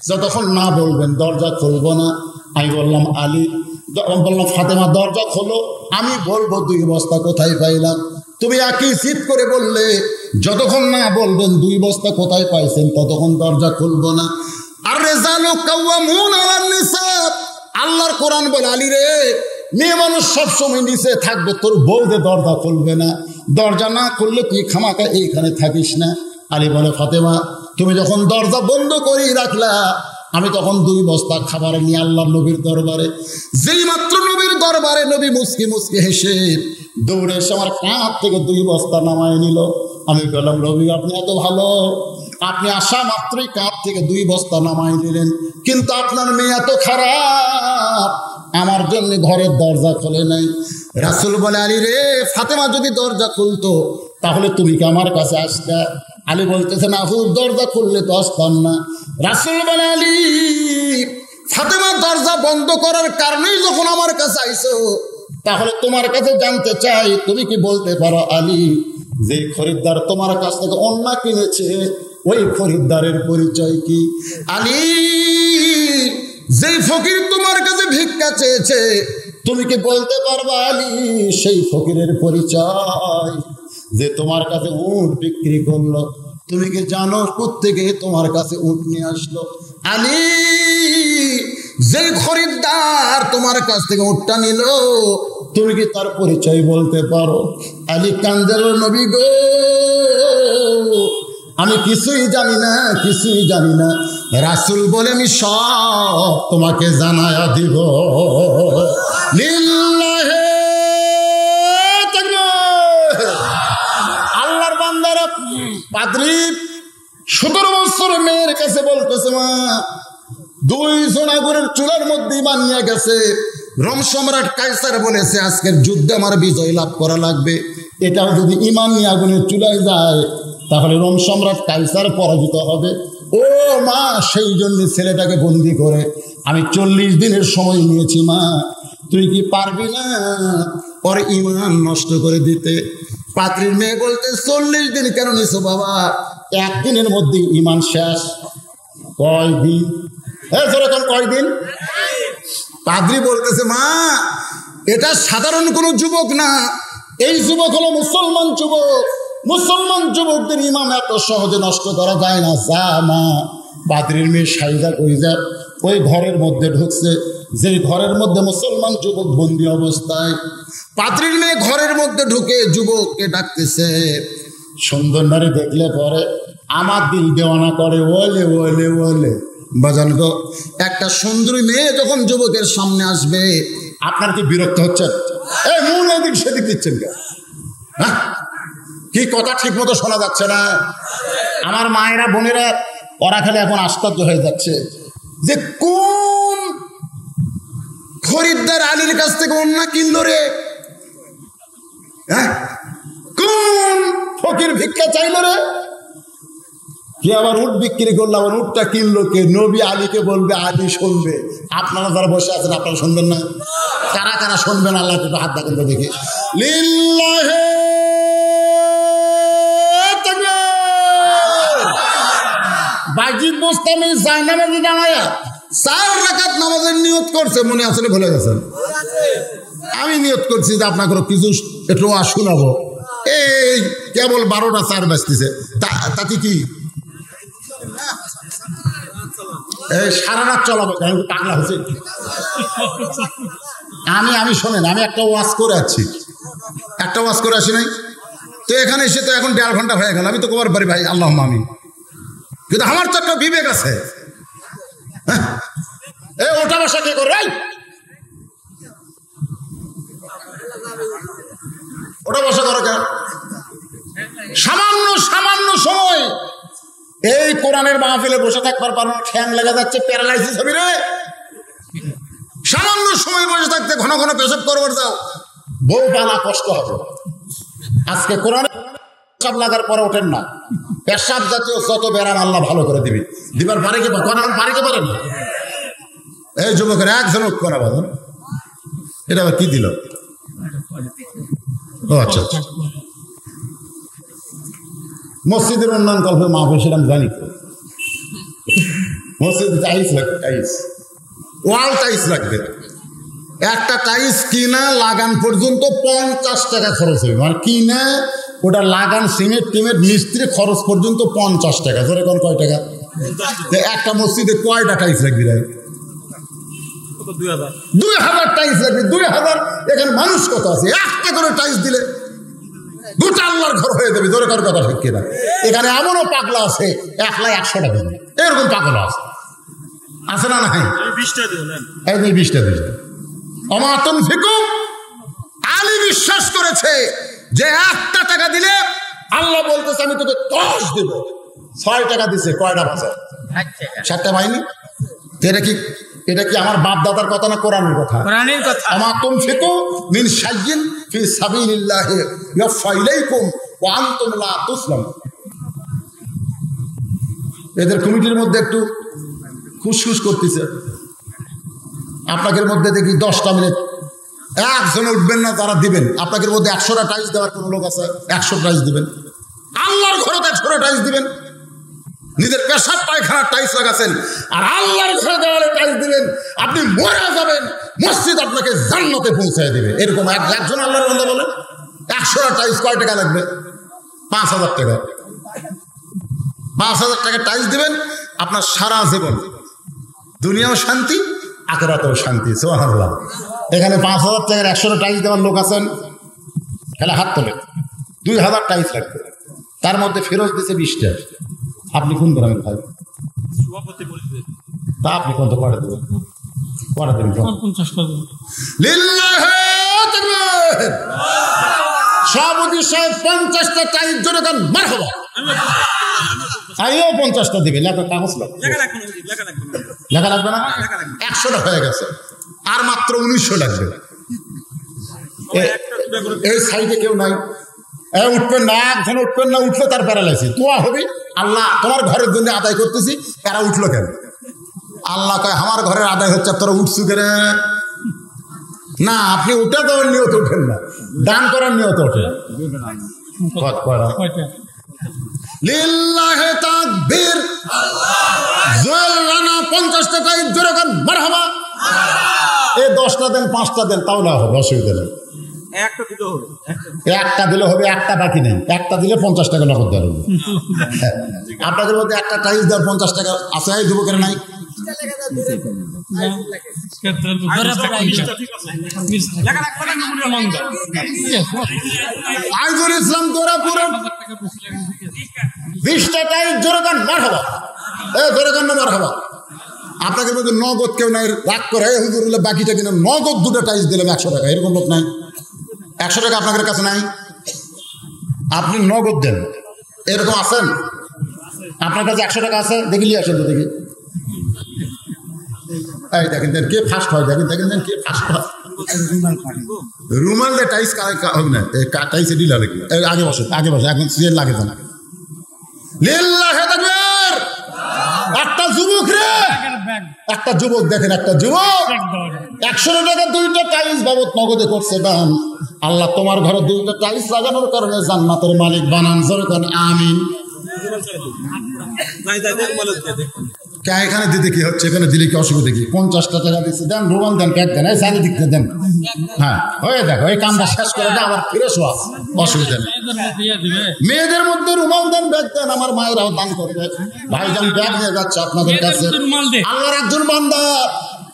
যতক্ষণ না বলবেন দরজা খুলবো না। আমি বললাম, আলী বললাম, ফাতেমা দরজা খোলো, আমি বলবো 2 বস্তা কোথায় পাইলাম। তুমি একই জিদ করে বললে, যতক্ষণ না বলবেন 2 বস্তা কোথায় পাইছেন ততক্ষণ দরজা খুলবো না। আর রিজালু কাওয়ামুন আলান নিসা, আল্লাহর কোরআন বলে, আলী রে, মেয়ে মানুষ সবসময় নিচে থাকবে, তোর বউ যে দরজা খুলবে না, দরজা না খুললে তুই খামাকা এইখানে থাকিস না। আলী বলে, ফাতেমা তুমি যখন দরজা বন্ধ করেই রাখলা, আমি তখন 2 বস্তা খাবার নিয়ে আল্লাহ নবীর দরবারে, যেই মাত্র নবীর দরবারে নবী মুসকি মুসকি হেসে দৌড়ে এসে আমার কাঁধ থেকে 2 বস্তা নামায় নিল। আমি বললাম, নবী আপনি এত ভালো, আপনি আসা মাত্রই কাঁধ থেকে 2 বস্তা নামায় নিলেন, কিন্তু আপনার মেয়ে এত খারাপ, আমার জন্য ঘরের দরজা খোলে নাই। রাসূল বলে, আলী রে, ফাতেমা যদি দরজা খুলতো তাহলে তুমি কি আমার কাছে আসতা? আলী বলতেছে, না হুজুর, দরজা খুললে তো আসতাম না। রাসূল বলে, আলী, ফাতেমা দরজা বন্ধ করার কারণেই যখন আমার কাছে আইছো, তাহলে তোমার কাছে জানতে চাই, তুমি কি বলতে পারো আলী, যে খরিদ্দার তোমার কাছ থেকে অন্য কিনেছে ওই খরিদ্দারের পরিচয় কি? আলী, যেই ফকির তোমার কাছে ভিক্ষা চেয়েছে, তুমি কি বলতে পারবা আলী সেই ফকিরের পরিচয়? যে তোমার কাছে উট বিক্রি করলো, তুমি কি জানো কোত্থেকে তোমার কাছে উট নিয়ে আসলো? আলী, যেই খরিদ্দার তোমার কাছ থেকে উটটা নিল, তুমি কি তার পরিচয় বলতে পারো? আলী কান্দে, নবী গো, আমি কিছুই জানি না, কিছুই জানি না। রাসূল বলে, আমি সব তোমাকে জানায়া দিব। লিল্লাহে তাকবীর। আল্লাহর বান্দারা, পাদ্রী 17 বছরের মেয়ের কাছে বলতেছে, মা 2 আগুনের চুলার মধ্যে ইমান নিয়ে গেছে। রোম সম্রাট কাইসার বলেছে আজকের যুদ্ধে আমার বিজয় লাভ করা লাগবে, এটাও যদি ইমান নিয়ে আগুনের চুলায় যায় তাহলে রোম সম্রাট কাইসার পরাজিত হবে। ও মা, সেই জন্য ছেলেটাকে বন্দি করে আমি 40 দিনের সময় নিয়েছি। মা, তুই কি পারবি না ওর ইমান নষ্ট করে দিতে? পাত্রীর মেয়ে বলতে, 40 দিন কেন নিছো বাবা? 1 দিনের মধ্যে ইমান শেষ। কয়দিন? এখন কয়দিন? পাদ্রী বলতেছে, মা, এটা সাধারণ কোনো যুবক না, এই যুবক হলো মুসলমান যুবক। মুসলমান যুবকদের ইমান এত সহজে নষ্ট করা যায় না। যা মা। পাদ্রীর মেয়ে সাইদা কইজা ওই ঘরের মধ্যে ঢুকছে, যে ঘরের মধ্যে মুসলমান যুবক বন্দী অবস্থায়। পাদ্রীর মেয়ে ঘরের মধ্যে ঢুকে যুবককে ডাকতেছে। সুন্দর নারী দেখলে পরে আমার দিল দেওয়ানা করে, ওলে ওলে ওলে। বাজান গো, একটা সুন্দরী মেয়ে যখন যুবকের সামনে আসবে, আপনার কি বিরক্ত হচ্ছেন? এই মন এদিক সেদিক দিচ্ছেন কেন? হ্যাঁ, কি কথা ঠিক মতো শোনা যাচ্ছে না? আমার মায়েরা, বোনেরা, ওরা খালি এখন আশ্চর্য হয়ে যাচ্ছে যে কোন খরিদ্দার আলীর কাছ থেকে অন্য কিনলো রে? হ্যাঁ, কোন ফকির ভিক্ষা চাইলো রে? কি আবার উট বিক্রি করলো, আবার উটটা কিনলো কে? নবী আলীকে বলবে, আলী শুনবে। আপনারা যারা বসে আছেন আপনারা শুনবেন না? কারা কারা শুনবেন আল্লাহ একটু হাত দেখেন তো দেখি। লিল্লাহে তাকবীর। বাজিদ বোস্তামি জায়নামাজে দাঁড়ায়া 4 রাকাত নামাজের নিয়ত করছে। মনে আসলে ভুলে গেছেন? আমি নিয়ত করছি যে আপনাকে কিছু একটু শোনাবো। এই কেবল 12টা 4 বাজতেছে, তাতে কি এই সারা রাত চলাবো? পাগলা হচ্ছে। আমি শোনেন, আমি একটা ওয়াজ করে আসি নাই তো, এখানে এসে তো এখন 1.5 ঘন্টা হয়ে গেল। আমি তো কবার পারি ভাই আল্লাহ আমি, কিন্তু আমার তো একটা বিবেক আছে। এই ওটা বসা কে করে? ওটা বসা করো কেন? সামান্য সময় এই কোরআনের মাহফিলে বসে থাকবার পারো, ঠ্যাং লেগে যাচ্ছে, প্যারালাইসিস হবে রে। সামান্য সময় বসে থাকতে ঘন ঘন পেশাব করবার যাও, বউ পালা কষ্ট হবে। আজকে কোরআনে পেশাব লাগার পরে ওঠেন না, পেশাব জাতীয় যত ব্যারাম আল্লাহ ভালো করে দিবি। দিবার পারে কি পারে না? এই যুবকের একজন করা বাঁধন, এটা আবার কি দিল? ও আচ্ছা, মসজিদের উন্নয়ন কল্পের মাহফিল, সেটা আমি জানি। মসজিদে টাইলস লাগবে, ওয়াল টাইলস লাগবে। একটা টাইলস কিনা লাগান পর্যন্ত 50 টাকা খরচ হবে। মানে কিনা ওটা লাগান, সিমেন্ট টিমেন্ট মিস্ত্রি খরচ পর্যন্ত 50 টাকা। ধরে কোন কয় টাকা? একটা মসজিদে কয়টা টাইলস লাগবে? 2000 টাইলস লাগবে, 2000। এখানে মানুষ কত আছে? একটা করে টাইলস দিলে গোটা আল্লাহর ঘর হয়ে যাবে। জোরে কার কথা ঠিক কিনা? এখানে এমনও পাগলা আছে 1,00,000 টাকা দেবে, এরকম পাগলা আছে, আছে না? নাই, 20টা দিলেন। অমাতুন ফিকুম, আলী বিশ্বাস করেছে যে 1টা টাকা দিলে আল্লাহ বলতেছে আমি তোকে 10 দেব। 6 টাকা দিছে, কয়টা বাঁচে? 7টা পাইনি। এটা কি আমার বাপ দাদার কথা না কোরআনের কথা? কোরআনের কথা। আমা তুনফিকু মিন শাইইন ফি সাবিলিল্লাহি ইয়াফা ইলাইকুম ওয়া আনতুম লা তুসলামুন। এদের কমিটির মধ্যে একটু খুশখুশ করতেছে। আপনাদের মধ্যে দেখি 10টা মিনিট একজন উঠবেন না, তারা দিবেন। আপনাদের মধ্যে 100টা টাইলস দেওয়ার কোনো লোক আছে? 100 টাইলস দিবেন। আল্লাহর ঘরে 100টা টাইলস দিবেন। নিজের পেশাব পায়খানার টাইলস লাগাছেন আর আল্লাহর ঘরে দেওয়ালে টাইলস দিবেন। আপনি মরে যাবেন, মসজিদ আপনাকে জান্নাতে পৌঁছায় দেবে। এরকম একজন আল্লাহর বান্দা বলেন 100টা টাইলস কয় টাকা লাগবে? 5,000 টাকা। 5,000 টাকা টাইলস দিবেন, আপনার সারা জীবন দুনিয়াও শান্তি, আখিরাতেও শান্তি। সুবহানাল্লাহ। এখানে 5,000 টাকার 100টা টাইলস দেওয়ার লোক আছেন? খেলা হাত তোলে। 2,000 টাইলস লাগবে, তার মধ্যে ফেরত দিচ্ছে 20টা। আপনি কোন গ্রামের ভাই? তা আপনি কত করে দেবেন? করে দেবেন 50 টাকা। লিল্লাহি তাকবীর। সভাপতি সাহেব 50টা টাইলস জোরে দেন, মারহাবা। আইও 50টা দিবে, লেখা কাগজ লাগবে, লেখা লাগবে না? 100টা হয়ে গেছে, আর মাত্র 1900 লাগবে। এই সাইডে কেউ নাই, উঠবেন না, একজন উঠবেন না। উঠলে তার প্যারালাইসিস। তোয়া হবে আল্লাহ তোমার ঘরের জন্য আদায় করতেছি, এরা উঠলো কেন? আল্লাহ কয় আমার ঘরের আদায় হচ্ছে, তোরা উঠছু কেন? না, আপনি উঠে দেওয়ার নিয়ত উঠেন না, দান করার নিয়ত ওঠে। লিল্লাহি তাকবীর। জোরে রানা 50টা টাইলস জোরে গান, মারহাবা। এই 10টা দেন, 5টা দেন, তাহলে হবে, অসুবিধা নেই। একটা দিলে হবে, একটা বাকি নেই। একটা দিলে 50 টাকা নগদ দেওয়া হবে। আপনাদের মধ্যে একটা টাইলস দেওয়ার 50 টাকা আছে? যুবকের নাই? আইজুল ইসলাম তোরাপুর 20টা টাইলস জোরে গান, মারহাবা। জোরে গান না মারহাবা। আপনাদের মধ্যে নগদ কেউ নাই? রাগ করে হুজুর বাকিটা কিনে নগদ 2টা টাইলস দিলাম 100 টাকা, এরকম লোক নাই? 100 টাকা আপনাদের কাছে নাই? আপনি নগদ দেন, এরকম আছেন? আপনার কাছে 100 টাকা আছে? দেখি নিয়ে আসেন তো দেখি। এই দেখেন দেন কে ফার্স্ট হয়, দেখেন দেখেন দেন কে ফার্স্ট হয়। রুমাল দিয়ে টাইস হবে না, টাইস ডিলা লাগে। আগে বসে, আগে বসে, এখন সিএল লাগে না। লিল্লাহি তাকবীর। একটা যুবক রে, একটা যুবক দেখেন, একটা যুবক 100 টাকা 2টা টাইলস বাবদ নগদে করছে দান। আল্লাহ তোমার ঘরে 2টা টাইলস লাগানোর কারণে জান্নাতের মালিক বানান। জোরে কোন আমিন। এখানে দিতে কি হচ্ছে? এখানে দিলে কি অসুবিধা কি? 50টা টাকা দিচ্ছে, দেন রুমাল দেন, প্যাক দেন, এই সাইডে দিকতে দেন। হ্যাঁ হয়ে দেখো, এই কামটা শেষ করে দেন, আবার ফিরে শোয়া, অসুবিধা নেই। মেয়েদের মধ্যে রুমাল দেন, ব্যাগ দেন, আমার মায়েরাও দান করবে। ভাইজান ব্যাগ নিয়ে যাচ্ছে আপনাদের কাছে। আল্লাহর একজন বান্দা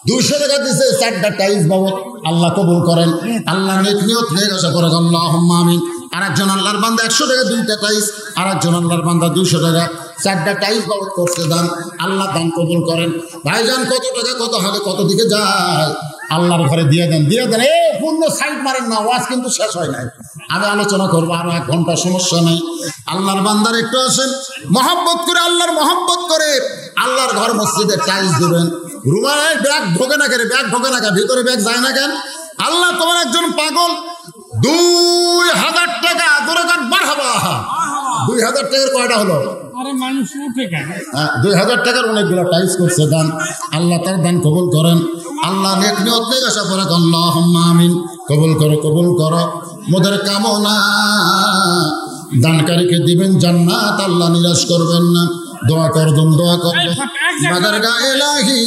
200 টাকা দিচ্ছে 4টা টাইলস বাবদ, আল্লাহ কবুল করেন। আল্লাহ নেক নিয়ত নিয়ে আশা করে আল্লাহুম্মা আমিন। আর একজন আল্লাহর বান্দা 100 টাকা 2টা টাইলস, আর একজন আল্লাহর বান্দা 200 টাকা 4টা টাইলস বাবদ করছে দান। আল্লাহ দান কবুল করেন। ভাইজান কত টাকা কত হালে কত দিকে যায়? আল্লাহর ঘরে দিয়ে দেন, দিয়ে দেন। পূর্ণ সাইড মারেন না, ওয়াজ কিন্তু শেষ হয় নাই। আমি আলোচনা করবো আরো 1 ঘন্টা, সমস্যা নেই। আল্লাহর বান্দার একটু আসেন, মহব্বত করে, আল্লাহর মহব্বত করে আল্লাহর ঘর মসজিদে টাইলস দিবেন। রুমায় ব্যাগ ঢোকে না কেন? ব্যাগ ঢোকে না কেন? ভিতরে ব্যাগ যায় না কেন? আল্লাহ তোমার একজন পাগল 2000 টাকা ধরে যান, মারহাবা। 2000 টাকার কয়টা হলো? 2000 টাকার অনেকগুলো টাইলস করছে দান। আল্লাহ তার দান কবুল করেন। আল্লাহ নেক নিয়ত নিয়ে আশা করে আল্লাহুম্মা আমিন। কবুল করো, কবুল করো মোদের কামনা। দানকারীকে দিবেন জান্নাত, আল্লাহ নিরাশ করবেন না। দোয়া করবেন, দোয়া করবেন। বাদারগা ইলাহি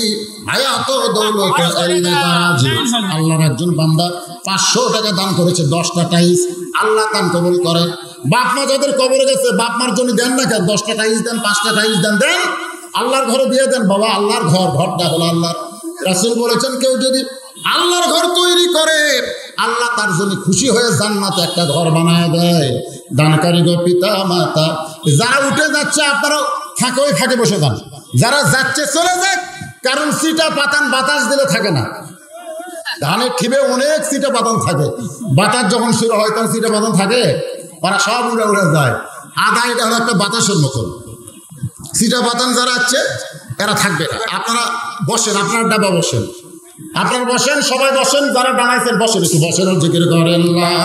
হায়াত দৌলত ইলমে দারাজি। আল্লাহর একজন বান্দা 500 টাকা দান করেছে 10টা টাইলস। আল্লাহ দান কবুল করেন। বাপ মা যাদের কবরে গেছে, বাপ মার জন্য দেন না কেন? 10টা টাইলস দেন, 5টা টাইলস দেন, দেন আল্লাহর ঘরে দিয়ে দেন। বাবা আল্লাহর ঘরটা হলো আল্লাহর। রাসূল বলেছেন কেউ যদি আল্লাহর ঘর তৈরি করে আল্লাহ তার জন্য খুশি হয়ে জান্নাতে একটা ঘর বানায় দেয়। দানকারী গো পিতা মাতা, যারা উঠে যাচ্ছে আপনারা ফাঁকে ওই ফাঁকে বসে যান, যারা যাচ্ছে চলে যাক, কারণ সিটা পাতান বাতাস দিলে থাকে না। ধানের ঠিবে অনেক সিটা পাতান থাকে, বাতাস যখন শুরু হয় তখন সিটা পাতান থাকে, ওরা সব উড়ে উড়ে যায়। আদা এটা হলো একটা বাতাসের মতন, সিটা পাতান যারা আছে এরা থাকবে না। আপনারা বসেন, আপনার ডাবা বসেন, আপনারা বসেন, সবাই বসেন, যারা দাঁড়াইছেন বসেন, একটু বসেন, জিকির করেন লা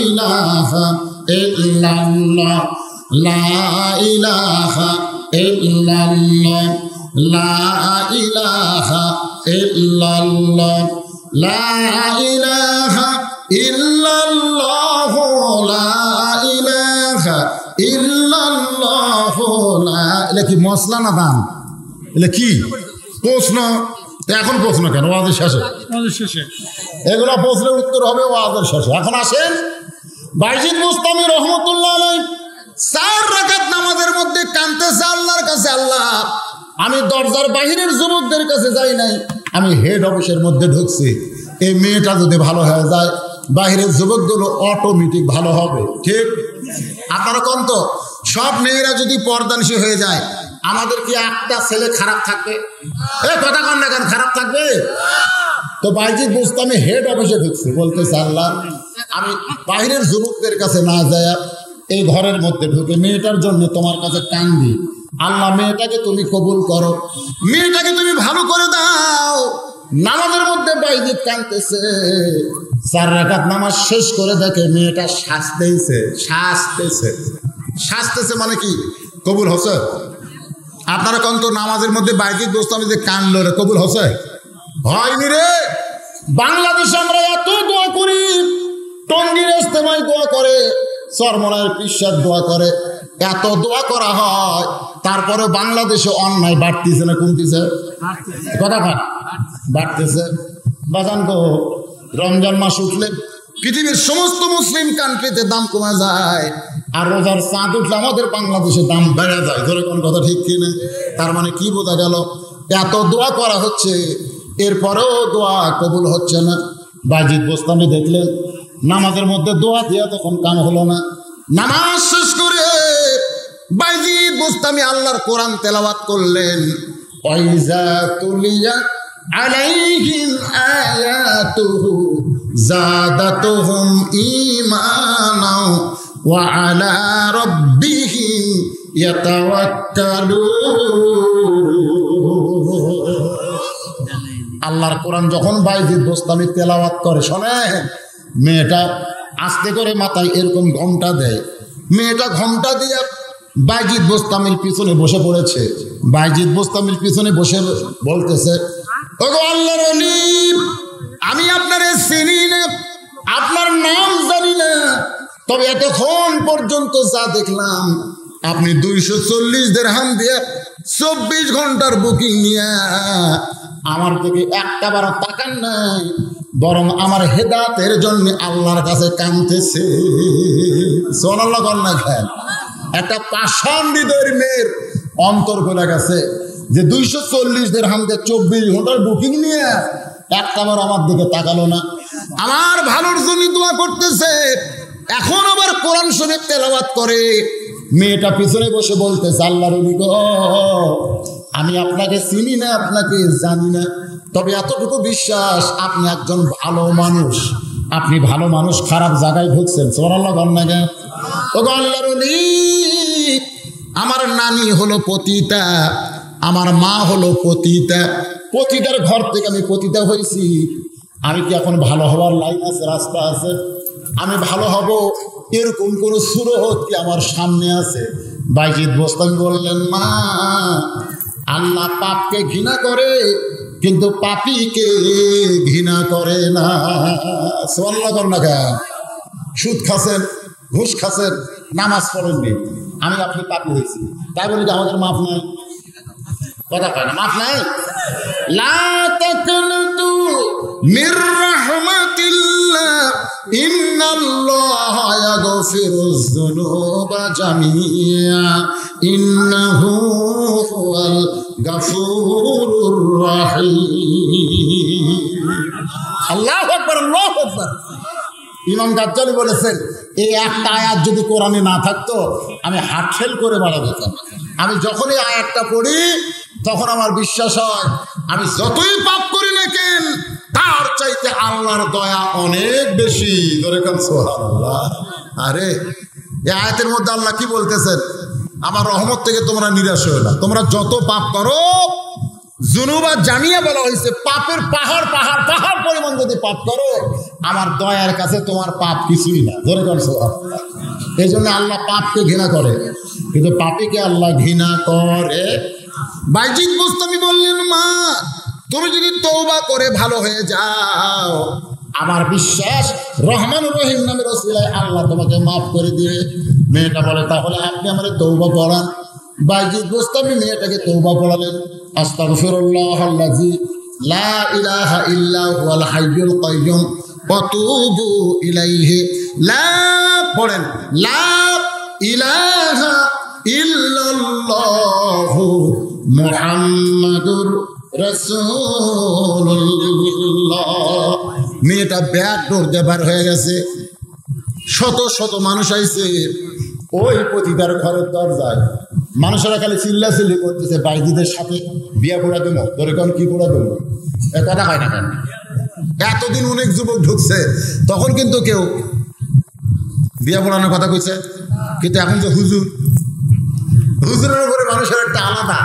ইলাহা ইল্লাল্লাহ, লা ইলাহা ইল্লাল্লাহ, লা ইলাহা ইল্লাল্লাহ, লা ইলাহা ইল্লাল্লাহ, লা ইলাহা ইল্লাল্লাহ। এটা কি মশলা না দান? এটা কি প্রশ্ন? এখন প্রশ্ন কেন? ওয়াজের শেষে এগুলো প্রশ্নের উত্তর হবে ওয়াজের শেষে। এখন আসেন, বাইজিদ বুস্তামি রহমতুল্লাহ আলাইহি 4 রাকাত নামাজের মধ্যে কাঁদতেছে আল্লাহর কাছে, আল্লাহ আমি দরজার বাহিরের যুবকদের কাছে যাই নাই, আমি হেড অফিসের মধ্যে ঢুকছি। এই মেয়েটা যদি ভালো হয়ে যায় বাহিরের যুবকগুলো অটোমেটিক ভালো হবে। ঠিক? আপনারা কোন তো সব মেয়েরা যদি পর্দানিশী হয়ে যায় আমাদের কি একটা ছেলে খারাপ থাকবে? কথা কন না কেন, খারাপ থাকবে? তো বাইজিদ বুস্তামি হেড অফিসে ঢুকছে, বলতেছে আল্লাহ আমি বাহিরের যুবকদের কাছে না যায় এই ঘরের মধ্যে ঢুকে মেয়েটার জন্য তোমার কাছে কান্দি। আল্লাহ মেয়েটাকে তুমি কবুল করো, মেয়েটাকে তুমি ভালো করে দাও। নামাজের মধ্যে বাইজিদ কাঁদতেছে। 4 রাকাত নামাজ শেষ করে দেখে মেয়েটা শাস্তেছে মানে কি কবুল হচ্ছে? আপনারা কোন তো নামাজের মধ্যে বাইজিদ বুস্তামি যে কানলো রে, কবুল হচ্ছে? হয়নি রে। বাংলাদেশে আমরা এত দোয়া করি, টঙ্গীর ইস্তেমায় দোয়া করে, চরমনায়ের পিসার দোয়া করে, এত দোয়া করা হয়, তারপরে বাংলাদেশে অন্যায় বাড়তেছে না কমতেছে? কথা কন, বাড়তেছে। বাজান গো, রমজান মাস উঠলে পৃথিবীর সমস্ত মুসলিম কান্ট্রিতে দাম কমে যায়, আর রোজার চাঁদ উঠলে আমাদের বাংলাদেশে দাম বেড়ে যায়। ধরে কোন কথা ঠিক কিনা? তার মানে কি বোঝা গেল? এত দোয়া করা হচ্ছে, এরপরেও দোয়া কবুল হচ্ছে না। বাইজিদ বুস্তামি দেখলেন নামাজের মধ্যে দোয়া দিয়া তখন কাম হলো না। নামাজ শেষ করে বাইজিদ বুস্তামি আল্লাহর কোরআন তেলাওয়াত করলেন। ওয়াইজা তুলিয়াত আলাইহিম আয়াতুহু জাদাতুহুম ঈমানা ওয়া আলা রাব্বিহিম ইয়াতাওয়াক্কালুন। আল্লাহর কোরআন যখন বাইজিদ বুস্তামি তেলাওয়াত করে, শোনেন, মেয়েটা আস্তে করে মাথায় এরকম ঘোমটা দেয়। মেয়েটা ঘোমটা দিয়ে বাইজিদ বুস্তামির পিছনে বসে পড়েছে। বাইজিদ বুস্তামির পিছনে বসে বলতেছে, ওগো আল্লাহর ওলি, আমি আপনারে চিনি না, আপনার নাম জানি না, তবে এতক্ষণ পর্যন্ত যা দেখলাম আপনি 240 দিরহাম দিয়ে 24 ঘন্টার বুকিং নিয়ে আমার দিকে একটা বার তাকান নাই, বরং আমার হেদায়েতের জন্য আল্লাহর কাছে কাঁদতেছে। সুবহানাল্লাহ বলনা খান। একটা পাষাণ হৃদয়ের মেয়ের অন্তর খুলে গেছে যে 240 দিরহাম দিয়ে 24 ঘন্টার বুকিং নিয়ে একটা বার আমার দিকে তাকালো না, আমার ভালোর জন্য দোয়া করতেছে। এখন আবার কোরআন শরীফ তেলাওয়াত করে। মেয়েটা পিছনে বসে বলতেছে, আল্লাহর ওলি গো, আমি আপনাকে চিনি না, আপনাকে জানি না, তবে এতটুকু বিশ্বাস আপনি একজন ভালো মানুষ। আপনি ভালো মানুষ, খারাপ জায়গায় ঢুকছেন। সুবহানাল্লাহ বলনা। ওগো আল্লাহর ওলি, আমার নানি হলো পতিতা, আমার মা হলো পতিতা, পতিতার ঘর থেকে আমি পতিতা হয়েছি। আমি কি এখন ভালো হওয়ার লাইন আছে, রাস্তা আছে? আমি ভালো হব এরকম কোন সুরত কি আমার সামনে আছে? বাইজিদ বুস্তামি বললেন, মা, আল্লাহ পাপকে ঘৃণা করে কিন্তু পাপীকে ঘৃণা করে না। সুবহানাল্লাহ বলনা। সুদ খাচ্ছেন, ঘুষ খাচ্ছেন, নামাজ পড়েননি, আমি আপনি পাপী হয়েছি, তাই বলি যে আমাদের মাফ নাই? কথা কয় না, মাফ নাই? লা তাকনাতু মির রাহমাতিল্লাহ ইন্নাল্লাহা ইয়াগফিরুয যুনুবা জামিআ ইন্নাহু হুয়াল গাফুরুর রাহিম। আকবার আল্লাহু আকবার। ইমাম গাজ্জালি বলেছেন এই একটা আয়াত যদি কোরআনে না থাকতো আমি হার্ট ফেল করে মারা যেতাম। আমি যখনই আয়াতটা পড়ি তখন আমার বিশ্বাস হয় আমি যতই পাপ করি না কেন তার চাইতে আল্লাহর দয়া অনেক বেশি। ধরে কান সুবহানাল্লাহ। আরে এই আয়াতের মধ্যে আল্লাহ কি বলতেছেন, আমার রহমত থেকে তোমরা নিরাশ হও না, তোমরা যত পাপ করো, জুনুবা জামিয়া বলা হয়েছে, পাপের পাহাড় পাহাড় পাহাড় পরিমাণ যদি পাপ করো আমার দয়ার কাছে তোমার পাপ কিছুই না। ধরে কান সুবহানাল্লাহ। এই জন্য আল্লাহ পাপকে ঘৃণা করে, কিন্তু পাপীকে আল্লাহ ঘৃণা করে। বাইজিদ বুস্তামি বললেন, মা তুমি যদি তওবা করে ভালো হয়ে যাও আমার বিশ্বাস রহমানুর রহিম নামের ওসিলায় আল্লাহ তোমাকে মাফ করে দিবে। মেয়েটা বলে তাহলে আপনি আমারে তওবা পড়ান। বাইজিদ বুস্তামি মেয়েটাকে তওবা পড়ালেন। আস্তাগফিরুল্লাহাল্লাযী লা ইলাহা ইল্লা হুয়াল হাইয়ুল কাইয়্যুম ওয়া তুবু ইলাইহি। লা পড়েন, লা ইলাহা ইল্লাল্লাহু মুহাম্মাদুর রাসূলুল্লাহ। মেয়েটা ব্যাগ ডোর দেবার হয়ে গেছে। শত শত মানুষ আইছে ওই পতিতার ঘরের দরজায়। মানুষেরা খালি চিল্লাচিল্লি করতেছে বাইজিদের সাথে বিয়া পড়া দেবো। ধরে কোন কি পড়া দেবো, এ কথা হয় না কেন? এতদিন অনেক যুবক ঢুকছে, তখন কিন্তু কেউ বিয়া পড়ানোর কথা কইছে, কিন্তু এখন যে হুজুরের উপরে মানুষের একটা আলাদা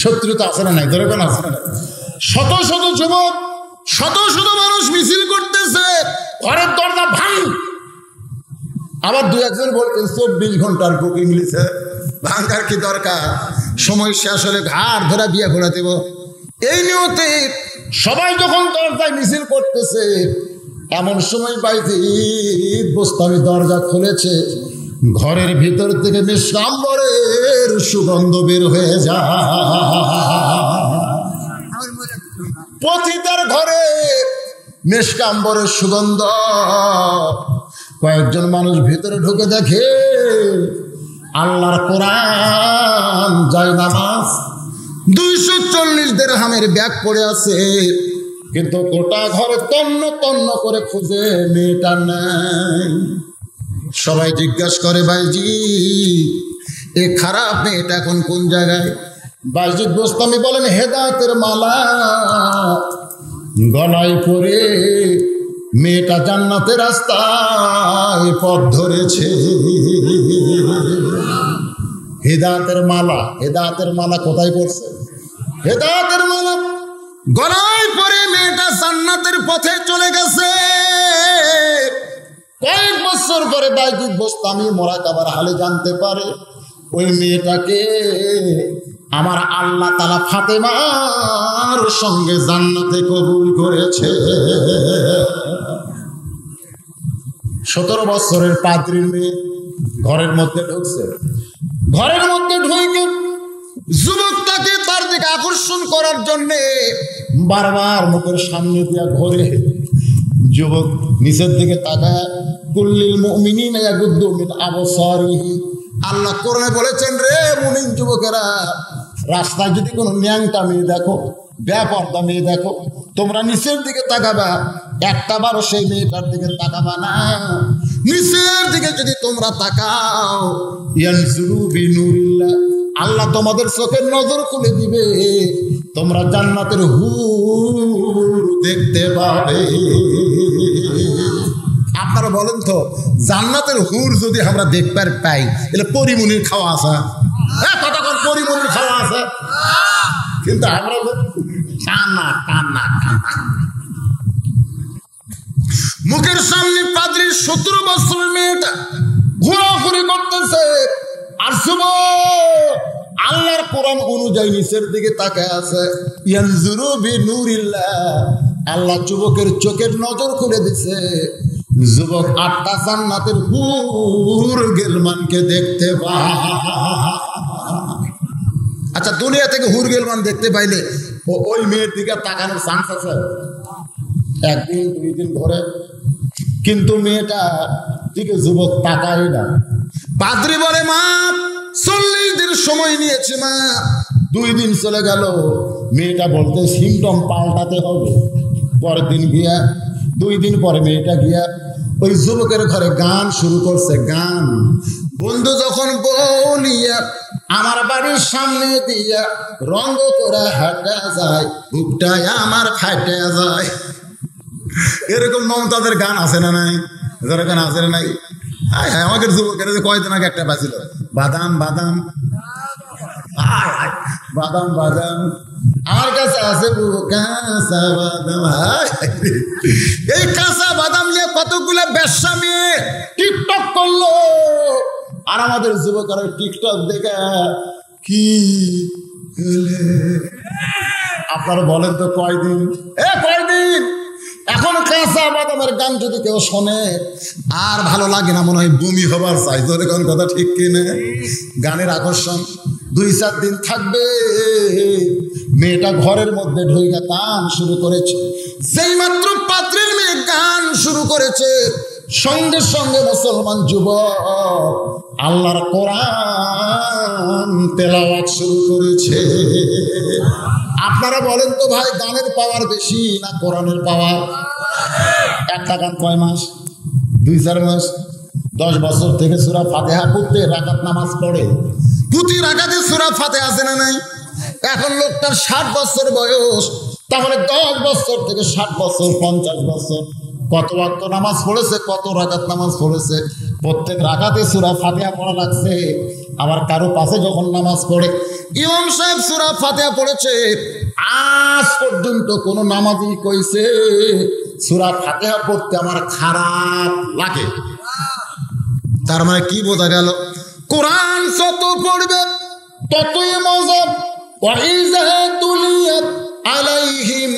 শত্রুতা আছে না নাই? ধরে কোন আছে না? শত শত যুবক, শত শত মানুষ মিছিল করতেছে, ঘরের দরজা ভাঙ। আবার দু একজন বলতেন 24 ঘন্টার বুকিং লিছে, ভাঙার কি দরকার, সময় শেষ হলে ঘাড় ধরা বিয়ে ঘোরা দেব। এই নিয়তে সবাই যখন দরজায় মিছিল করতেছে, এমন সময় বাইজিদ বুস্তামি দরজা খুলেছে, ঘরের ভিতর থেকে মিষ্টাম্বরের সুগন্ধ বের হয়ে যায়। পতিতার ঘরে মিষ্টাম্বরের সুগন্ধ। কয়েকজন মানুষ ভিতরে ঢুকে দেখে আল্লাহর কোরআন, জায়নামাজ, 240 দিরহামের ব্যাগ পড়ে আছে, কিন্তু গোটা ঘরে তন্ন তন্ন করে খুঁজে মেয়েটা নাই। সবাই জিজ্ঞাসা করে বাইজি এ খারাপ মেয়েটা এখন কোন জায়গায়? বাইজিদ বুস্তামি বলেন হেদায়েতের মালা গলায় পরে মেয়েটা জান্নাতের রাস্তায় পথ ধরেছে। হেদায়েতের মালা, হেদায়েতের মালা কোথায় পড়ছে? হেদায়েতের মালা গলায় পরে মেয়েটা জান্নাতের পথে চলে গেছে। কয়েক বছর পরে বাইজিদ বুস্তামি মুরাকাবার হালে জানতে পারে ওই মেয়েটাকে আমার আল্লাহ তাআলা ফাতেমার সঙ্গে জান্নাতে কবুল করেছে। 17 বছরের পাদ্রীর মেয়ে ঘরের মধ্যে ঢুকছে। ঘরের মধ্যে ঢুকে যুবকটাকে তার দিকে আকর্ষণ করার জন্য বারবার মুখের সামনে দিয়া ঘোরে। যুবক নিচের দিকে তাকায়, কুল্লিল মুমিনিনা ইয়াগুদ্দু মিন আবসারিহিম। আল্লাহ কোরআনে বলেছেন, রে মুমিন যুবকেরা, রাস্তায় যদি কোনো ন্যাংটা মেয়ে দেখো, বেপরদা মেয়ে দেখো, তোমরা নিচের দিকে তাকাবা, একটা বারো সেই মেয়েটার দিকে তাকাবা না। নিচের দিকে যদি তোমরা তাকাও, ইয়ানজুরু বিনুরিল্লাহ, আল্লাহ তোমাদের চোখের নজর খুলে দিবে, তোমরা জান্নাতের হুর দেখতে পাবে। আপনারা বলেন তো, জান্নাতের হুর যদি আমরা দেখতে পাই, তাহলে পরিমনির খাওয়া আছে? কতক্ষণ পরিমনির খাওয়া আছে? কিন্তু আমরা কান্না কান্না কান্না। মুখের সামনে পাদ্রীর 17 বছরের মেয়েটা ঘোরাঘুরি করতেছে, আর যুবক আল্লাহর কোরআন অনুযায়ী নিচের দিকে তাকায় আছে। ইয়ানজুরু বিনুরিল্লাহ, আল্লাহ যুবকের চোখের নজর খুলে দিছে। যুবক 8টা জান্নাতের হুর গেলমানকে দেখতে পায়। আচ্ছা, দুনিয়া থেকে হুর গেলমান দেখতে পাইলে ওই মেয়ের দিকে তাকানোর চান্স আছে? একদিন 2 দিন ধরে, কিন্তু মেয়েটা দিকে যুবক তাকায় না। পাদ্রী বলে, মা 40 দিন সময় নিয়েছে মা, 2 দিন চলে গেল। মেয়েটা বলতে সিমটম পাল্টাতে হবে। পরের দিন গিয়া 2 দিন পরে মেয়েটা গিয়া ওই যুবকের ঘরে গান শুরু করছে। গান বন্ধু যখন বলিয়া আমার বাড়ির সামনে দিয়া রঙ্গ করে হাঁটা যায়, বুকটায় আমার ফাটা যায়। এরকম মমতাদের গান আছে না নাই? যারা গান আছে না নাই? আমাদের যুবকের কয়দিন আগে একটা বাজিল, বাদাম বাদাম বাদাম বাদাম আমার কাছে আছে কাঁচা বাদাম। এই কাঁচা বাদাম নিয়ে কতগুলো ব্যবসা মেয়ে টিকটক করলো, আর আমাদের যুবকের টিকটক দেখে কি আপনারা বলেন তো কয়দিন? কয়দিন? এখন কাঁচা বাদামের গান যদি কেউ শোনে আর ভালো লাগে না, মনে হয় বমি হবার চাই। তোর কোন কথা ঠিক কিনা? গানের আকর্ষণ 2-4 দিন থাকবে। মেয়েটা ঘরের মধ্যে ঢুকে গান শুরু করেছে। যেই মাত্র পাত্রের মেয়ে গান শুরু করেছে, সঙ্গে সঙ্গে মুসলমান যুবক আল্লাহর কোরআন তেলাওয়াত শুরু করেছে। আপনারা বলেন তো ভাই, গানের পাওয়ার বেশি না কোরআনের পাওয়ার? একটা গান কয় মাস? 2-4 মাস। 10 বছর থেকে সূরা ফাতিহা পড়তে রাকাত নামাজ পড়ে, প্রতি রাকাতে সূরা ফাতিহা আছে না নাই? এখন লোকটার 60 বছর বয়স, তাহলে 10 বছর থেকে 60 বছর 50 বছর কত ওয়াক্ত নামাজ পড়েছে, কত রাকাত নামাজ পড়েছে? প্রত্যেক রাকাতে সূরা ফাতিহা পড়া লাগছে। আবার কারো পাশে যখন নামাজ পড়ে, ইমাম সাহেব সূরা ফাতিহা পড়েছে, আজ পর্যন্ত কোন নামাজি কইছে সূরা ফাতিহা পড়তে আমার খারাপ লাগে? তার মানে কি বোঝা গেল? কোরআন যত পড়বে ততই মজা। ওয়াইযা তুলিয়াত আলাইহিম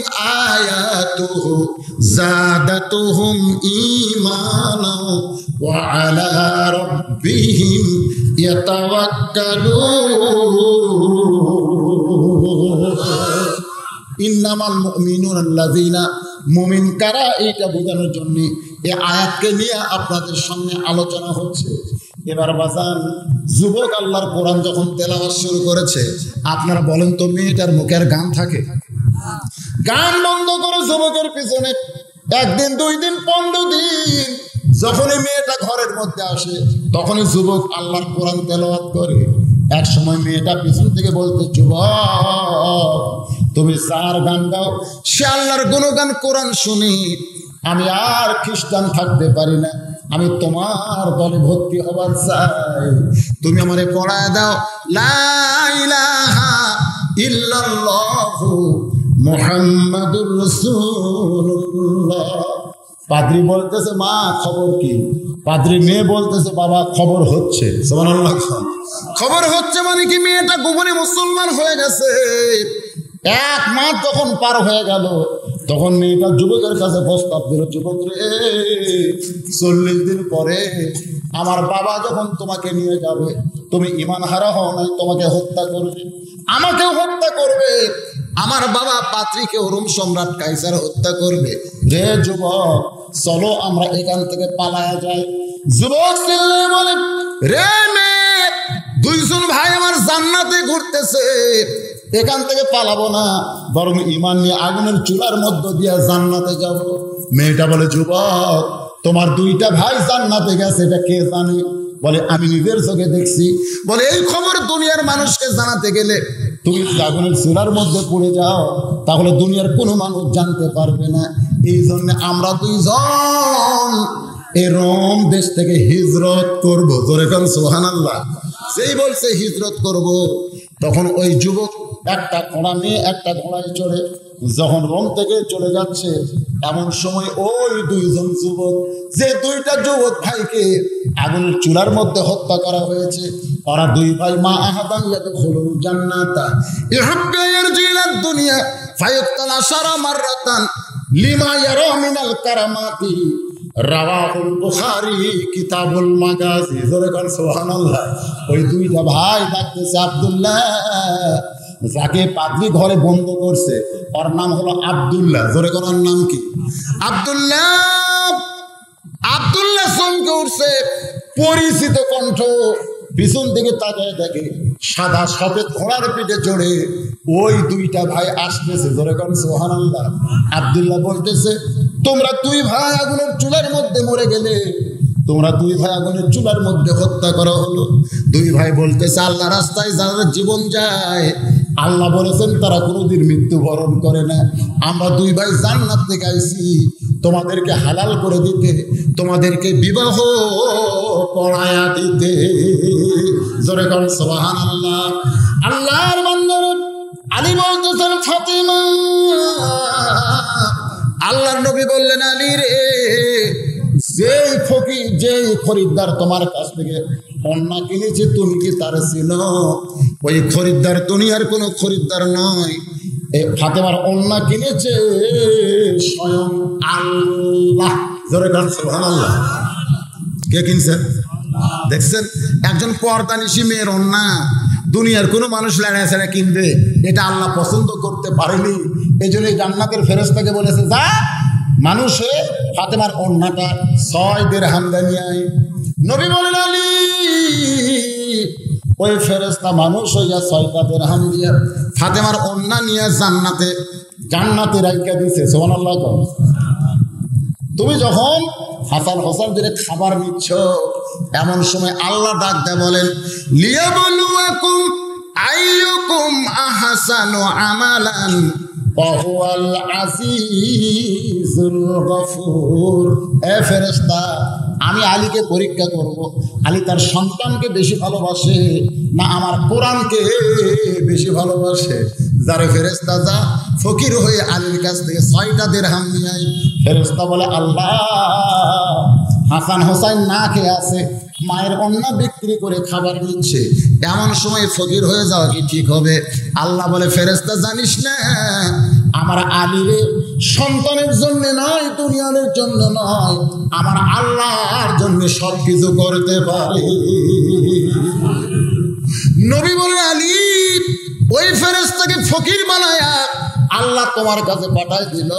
আয়াতুহু যাদাতুহুম ঈমানা ওয়া আলা রাব্বিহিম ইয়াতাওয়াক্কালুন। ইন্নামাল মুমিনুনা আল্লাযীনা, মুমিন কারা, এইটা বোঝানোর জন্য এই আয়াতকে নিয়ে আপনাদের সামনে আলোচনা হচ্ছে। এবার বাজান, যুবক আল্লাহর কোরআন যখন তেলাওয়াত শুরু করেছে, আপনারা বলেন তো মেয়েটার মুখের গান থাকে? গান বন্ধ করে যুবকের পিছনে 1 দিন 2 দিন 15 দিন যখনই মেয়েটা ঘরের মধ্যে আসে, তখনই যুবক আল্লাহর কোরআন তেলাওয়াত করে। এক সময় মেয়েটা পিছন থেকে বলতে, যুবক তুমি যার গান গাও সে আল্লাহর গুণগান কোরআন শুনি, আমি আর খ্রিস্টান থাকতে পারি না, আমি তোমার দলে ভর্তি হবার চাই, তুমি আমারে পড়ায় দাও লা ইলাহা ইল্লাল্লাহু মুহাম্মাদুর রাসূলুল্লাহ। পাদ্রী বলতেছে, মা খবর কি? পাদ্রী মেয়ে বলতেছে, বাবা খবর হচ্ছে। সুবহানাল্লাহ। খবর হচ্ছে মানে কি? মেয়েটা গোপনে মুসলমান হয়ে গেছে। 1 মাস যখন পার হয়ে গেল, তখন মেয়েটা যুবকের কাছে প্রস্তাব দিল, যুবক রে, 40 দিন পরে আমার বাবা যখন তোমাকে নিয়ে যাবে, তুমি ঈমান হারা হও নাই, তোমাকে হত্যা করবে, আমাকেও হত্যা করবে, আমার বাবা পাত্রীকে রোম সম্রাট কাইসার হত্যা করবে। রে যুবক, চলো আমরা এখান থেকে পালায়া যাই। যুবক চিল্লায়ে বলে, রে মেয়ে, 2 জন ভাই আমার জান্নাতে ঘুরতেছে, এখান থেকে পালাবো না, বরং ঈমান নিয়ে আগুনের চুলার মধ্য দিয়ে জান্নাতে যাব। মেয়েটা বলে, যুবক তোমার 2টা ভাই জান্নাতে গেছে, এটা কে জানে? বলে, আমি নিজের চোখে দেখছি। বলে, এই খবর দুনিয়ার মানুষকে জানাতে গেলে তুমি আগুনের চুলার মধ্যে পড়ে যাও, তাহলে দুনিয়ার কোনো মানুষ জানতে পারবে না। এই জন্য আমরা 2 জন এই রোম দেশ থেকে হিজরত করবো। তোরে কারণ সুবহানাল্লাহ। সেই বলছে হিজরত করব, তখন ওই যুবক একটা ঘোড়া নিয়ে একটা ঘোড়ায় চড়ে যখন রোম থেকে চলে যাচ্ছে, এমন সময় ওই 2 জন যুবক, যে 2টা যুবক ভাইকে আগুনের চুলার মধ্যে হত্যা করা হয়েছে, ওরা 2 ভাই মা আহাদান ইয়াদখুলুল জান্নাতা ইহুব্বু ইয়ারজিলাদ দুনিয়া ফায়াক্তাল আশারা মাররাতান লিমা ইয়ারা মিনাল কারামাতি। রাওয়াহুল বুখারী কিতাবুল মাগাজি। জোরে কান সুবহানাল্লাহ। ওই 2টা ভাই ডাকতেছে আব্দুল্লাহ, যাকে পাদ্রী ঘরে বন্ধ করছে, ওর নাম হলো আব্দুল্লাহ। জোরে কোন নাম কি? আব্দুল্লাহ। আব্দুল্লাহ চমকে উঠছে, পরিচিত কণ্ঠ। পিছন দিকে তাকায় দেখে সাদা সফেদ ঘোড়ার পিঠে চড়ে ওই 2টা ভাই আসতেছে। জোরে কোন সুবহানাল্লাহ। আব্দুল্লাহ বলতেছে, তোমরা দুই ভাই আগুনের চুলার মধ্যে মরে গেলে, তোমরা দুই ভাই আগুনের চুলার মধ্যে হত্যা করা হলো। দুই ভাই বলতেছে আল্লাহ রাস্তায় যারা জীবন যায়, আল্লাহ বলেছেন তারা কোনোদিন মৃত্যুবরণ করে না। আমরা দুই ভাই জান্নাত থেকে আইছি তোমাদেরকে হালাল করে দিতে, তোমাদেরকে বিবাহ পড়ায়া দিতে। জোরে কর সুবহানাল্লাহ। আল্লাহর বান্দারা আলী বলতেছেন ফাতিমা, আল্লাহর নবী বললেন আলী রে, যেই ফকির যেই খরিদ্দার তোমার কাছ থেকে অন্না কিনেছে তুমি কি তার চিনো? ওই খরিদ্দার দুনিয়ার কোনো খরিদ্দার নয়, এই ফাতেমার অন্না কিনেছে স্বয়ং আল্লাহ। জোরে কান সুবহানাল্লাহ। কে কিনছে? দেখছেন, একজন পর্দানিশী মেয়ের অন্না দুনিয়ার কোনো মানুষ লেড়া ছেড়ে কিনবে, এটা আল্লাহ পছন্দ করতে পারেনি। এই জন্য জান্নাতের ফেরেশতাকে বলেছে যা মানুষে ফাতেমার ওড়নাটা 6 দিরহাম নিয়ে আয়। নবী বলেন আলী, ওই ফেরেশতা মানুষ হইয়া 6টা দিরহাম দিয়ে ফাতেমার ওড়না নিয়ে জান্নাতে রাইখা দিয়েছে। সুবহানাল্লাহ। তুমি যখন হাসান হোসেনদের খাবার নিচ্ছ, এমন সময় আল্লাহ ডাক দেয় বলেন লিয়াবলুয়াকুম আইয়ুকুম আহসানু আমালান ওয়াহুয়াল আজিজুল গফুর। এ ফেরেশতা, আমি আলীকে পরীক্ষা করব, আলী তার সন্তানকে বেশি ভালোবাসে না আমার কোরআনকে বেশি ভালোবাসে। যারে ফেরেশতা যা ফকির হয়ে আলীর কাছ থেকে 6টা দিরহাম নিয়ে আয়। ফেরেশতা বলে আল্লাহ, হাসান হোসেন না খেয়ে আছে, মায়ের অন্ন বিক্রি করে খাবার নিচ্ছে, এমন সময় ফকির হয়ে যাওয়া কি ঠিক হবে? আল্লাহ বলে ফেরেশতা জানিস না, আমার আলীরে সন্তানের জন্য নয়, দুনিয়ার জন্য নয়, আমার আল্লাহর জন্য সব কিছু করতে পারে। নবী বলেন আলী, ওই ফেরেশতাকে ফকির বানায়া আল্লাহ তোমার কাছে পাঠাই দিল।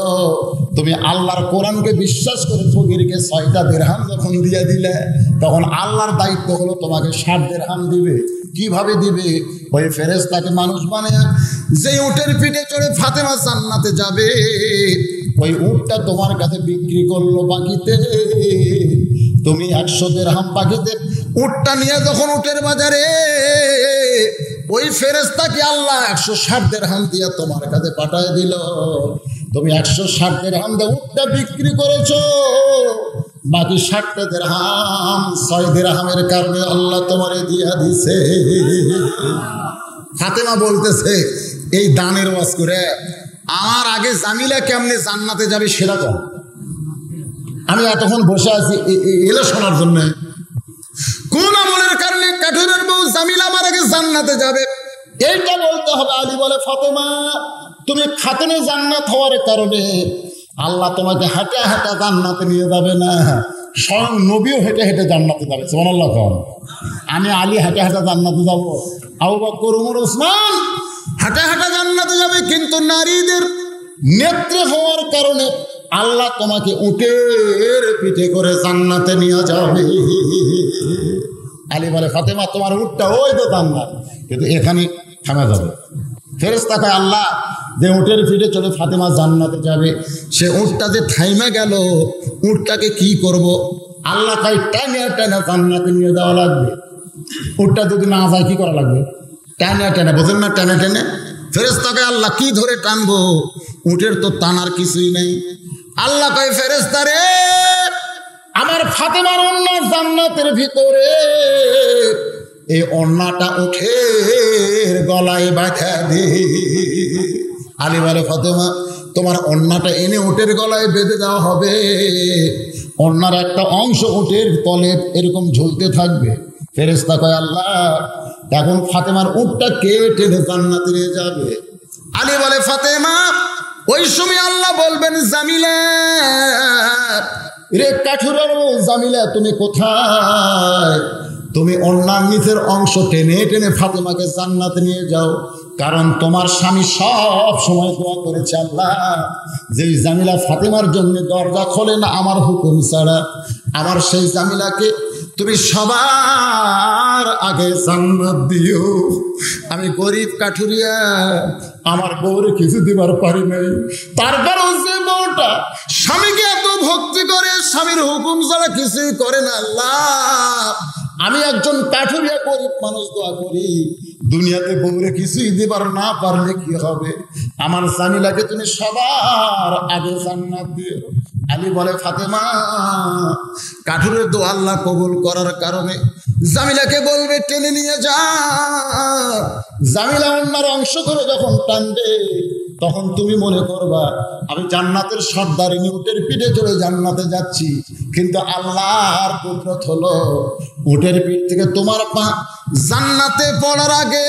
তুমি আল্লাহর কোরআনকে বিশ্বাস করে ফকিরকে 6টা দিরহাম যখন দিয়ে দিলে, তখন আল্লাহর দায়িত্ব হলো তোমাকে 60 দিরহাম দিবে। কিভাবে দিবে? ওই ফেরেশতাকে মানুষ বানায়া যে উটের পিঠে চড়ে ফাতেমা জান্নাতে যাবে, ওই উটটা তোমার কাছে বিক্রি করলো বাকিতে। তুমি 100 দিরহাম বাকিতে উটটা নিয়ে যখন উটের বাজারে, ওই ফেরেশতাকে আল্লাহ 160 দিরহাম দিয়ে তোমার কাছে পাঠায় দিল। তুমি 160 দিরহাম দিয়ে উটটা বিক্রি করেছো, বাকি 60টা দিরহাম 6 দিরহামের কারণে আল্লাহ তোমারে দিয়া দিছে। ফাতেমা বলতেছে এই দানের ওয়াজ করে আমার আগে জামিলা কেমনে জান্নাতে যাবে সেটা কম, আমি এতক্ষণ বসে আছি এলে শোনার জন্য। কোন আমলের কারণে কাঠুরের বউ জামিলা আমার আগে জান্নাতে যাবে এইটা বলতে হবে। আলী বলে ফাতেমা, তুমি খাতুনে জান্নাত হওয়ার কারণে আল্লাহ তোমাকে হাঁটা হাঁটা জান্নাতে নিয়ে যাবে না, স্বয়ং নবীও হেঁটে হেঁটে জান্নাতে যাবে। সুবহানাল্লাহ। আমি আলী হাঁটা হাঁটা জান্নাতে যাব, আবু বকর ওমর ওসমান হাঁটা হাঁটা জান্নাতে যাবে, কিন্তু নারীদের নেত্রে হওয়ার কারণে আল্লাহ তোমাকে উটের পিঠে করে জান্নাতে নিয়ে যাবে। আলী বলে ফাতেমা, তোমার উটটা ওই তো জান্নাত, কিন্তু এখানে থামা যাবে। ফেরেশতা কয় আল্লাহ, যে উটের পিঠে চলে ফাতেমা জান্নাতে যাবে, সে উটটা যে থাইমা গেল, উটটাকে কি করব? আল্লাহ কয় টানে টানে জান্নাতে নিয়ে যাওয়া লাগবে। উটটা যদি না যায় কি করা লাগবে? টানে টানে, বোঝেন না? টানে টানে। ফেরেশতা কয় আল্লাহ, কি ধরে টানবো? উটের তো টানার কিছুই নেই। আল্লাহ কয় ফেরেশতা রে, আমার ফাতেমার ওড়না জান্নাতের ভিতরে, এই ওড়নাটা উটের গলায় বাঁধা দে। আলী বলে ফাতেমা, তোমার ওড়নাটা এনে উটের গলায় বেঁধে দেওয়া হবে, ওড়নার একটা অংশ উটের তলে এরকম ঝুলতে থাকবে। ফেরেশতা কয় আল্লাহ, এখন ফাতেমার উটটা কে টেনে জান্নাতে নিয়ে যাবে? আলী বলে ফাতেমা, ওই সময় আল্লাহ বলবেন জামিলা রে, কাঠুরের জামিলা তুমি কোথায়? তুমি ওড়নার নিচের অংশ টেনে টেনে ফাতেমাকে জান্নাতে নিয়ে যাও, কারণ তোমার স্বামী সব সময় দোয়া করেছে আল্লাহ, যেই জামিলা ফাতেমার জন্য দরজা খোলে না আমার হুকুম ছাড়া, আমার সেই জামিলাকে তুমি সবার আগে জান্নাত দিও। আমি গরিব কাঠুরিয়া, আমার বউরে কিছু দিবার পারি নাই, তারপরেও যে বউ বউটা স্বামীকে এত ভক্তি করে, স্বামীর হুকুম ছাড়া কিছুই করে না। আল্লাহ, আমি একজন কাঠুরিয়া গরিব মানুষ, দোয়া করি দুনিয়াতে বউরে কিছুই দিবার না পারলে কি হবে, আমার জামিলাকে তুমি সবার আগে জান্নাত দিও। আলী বলে, ফাতেমা, কাঠুরের দোয়া আল্লাহ কবুল করার কারণে জামিলাকে বলবে টেনে নিয়ে যা। জামিলা অন্যার অংশ করে যখন টানবে, তখন তুমি মনে করবা আমি জান্নাতের সর্দারিনী উটের পিঠে চড়ে জান্নাতে যাচ্ছি। কিন্তু আল্লাহর কুদরত হলো, উটের পিঠ থেকে তোমার পা জান্নাতে পড়ার আগে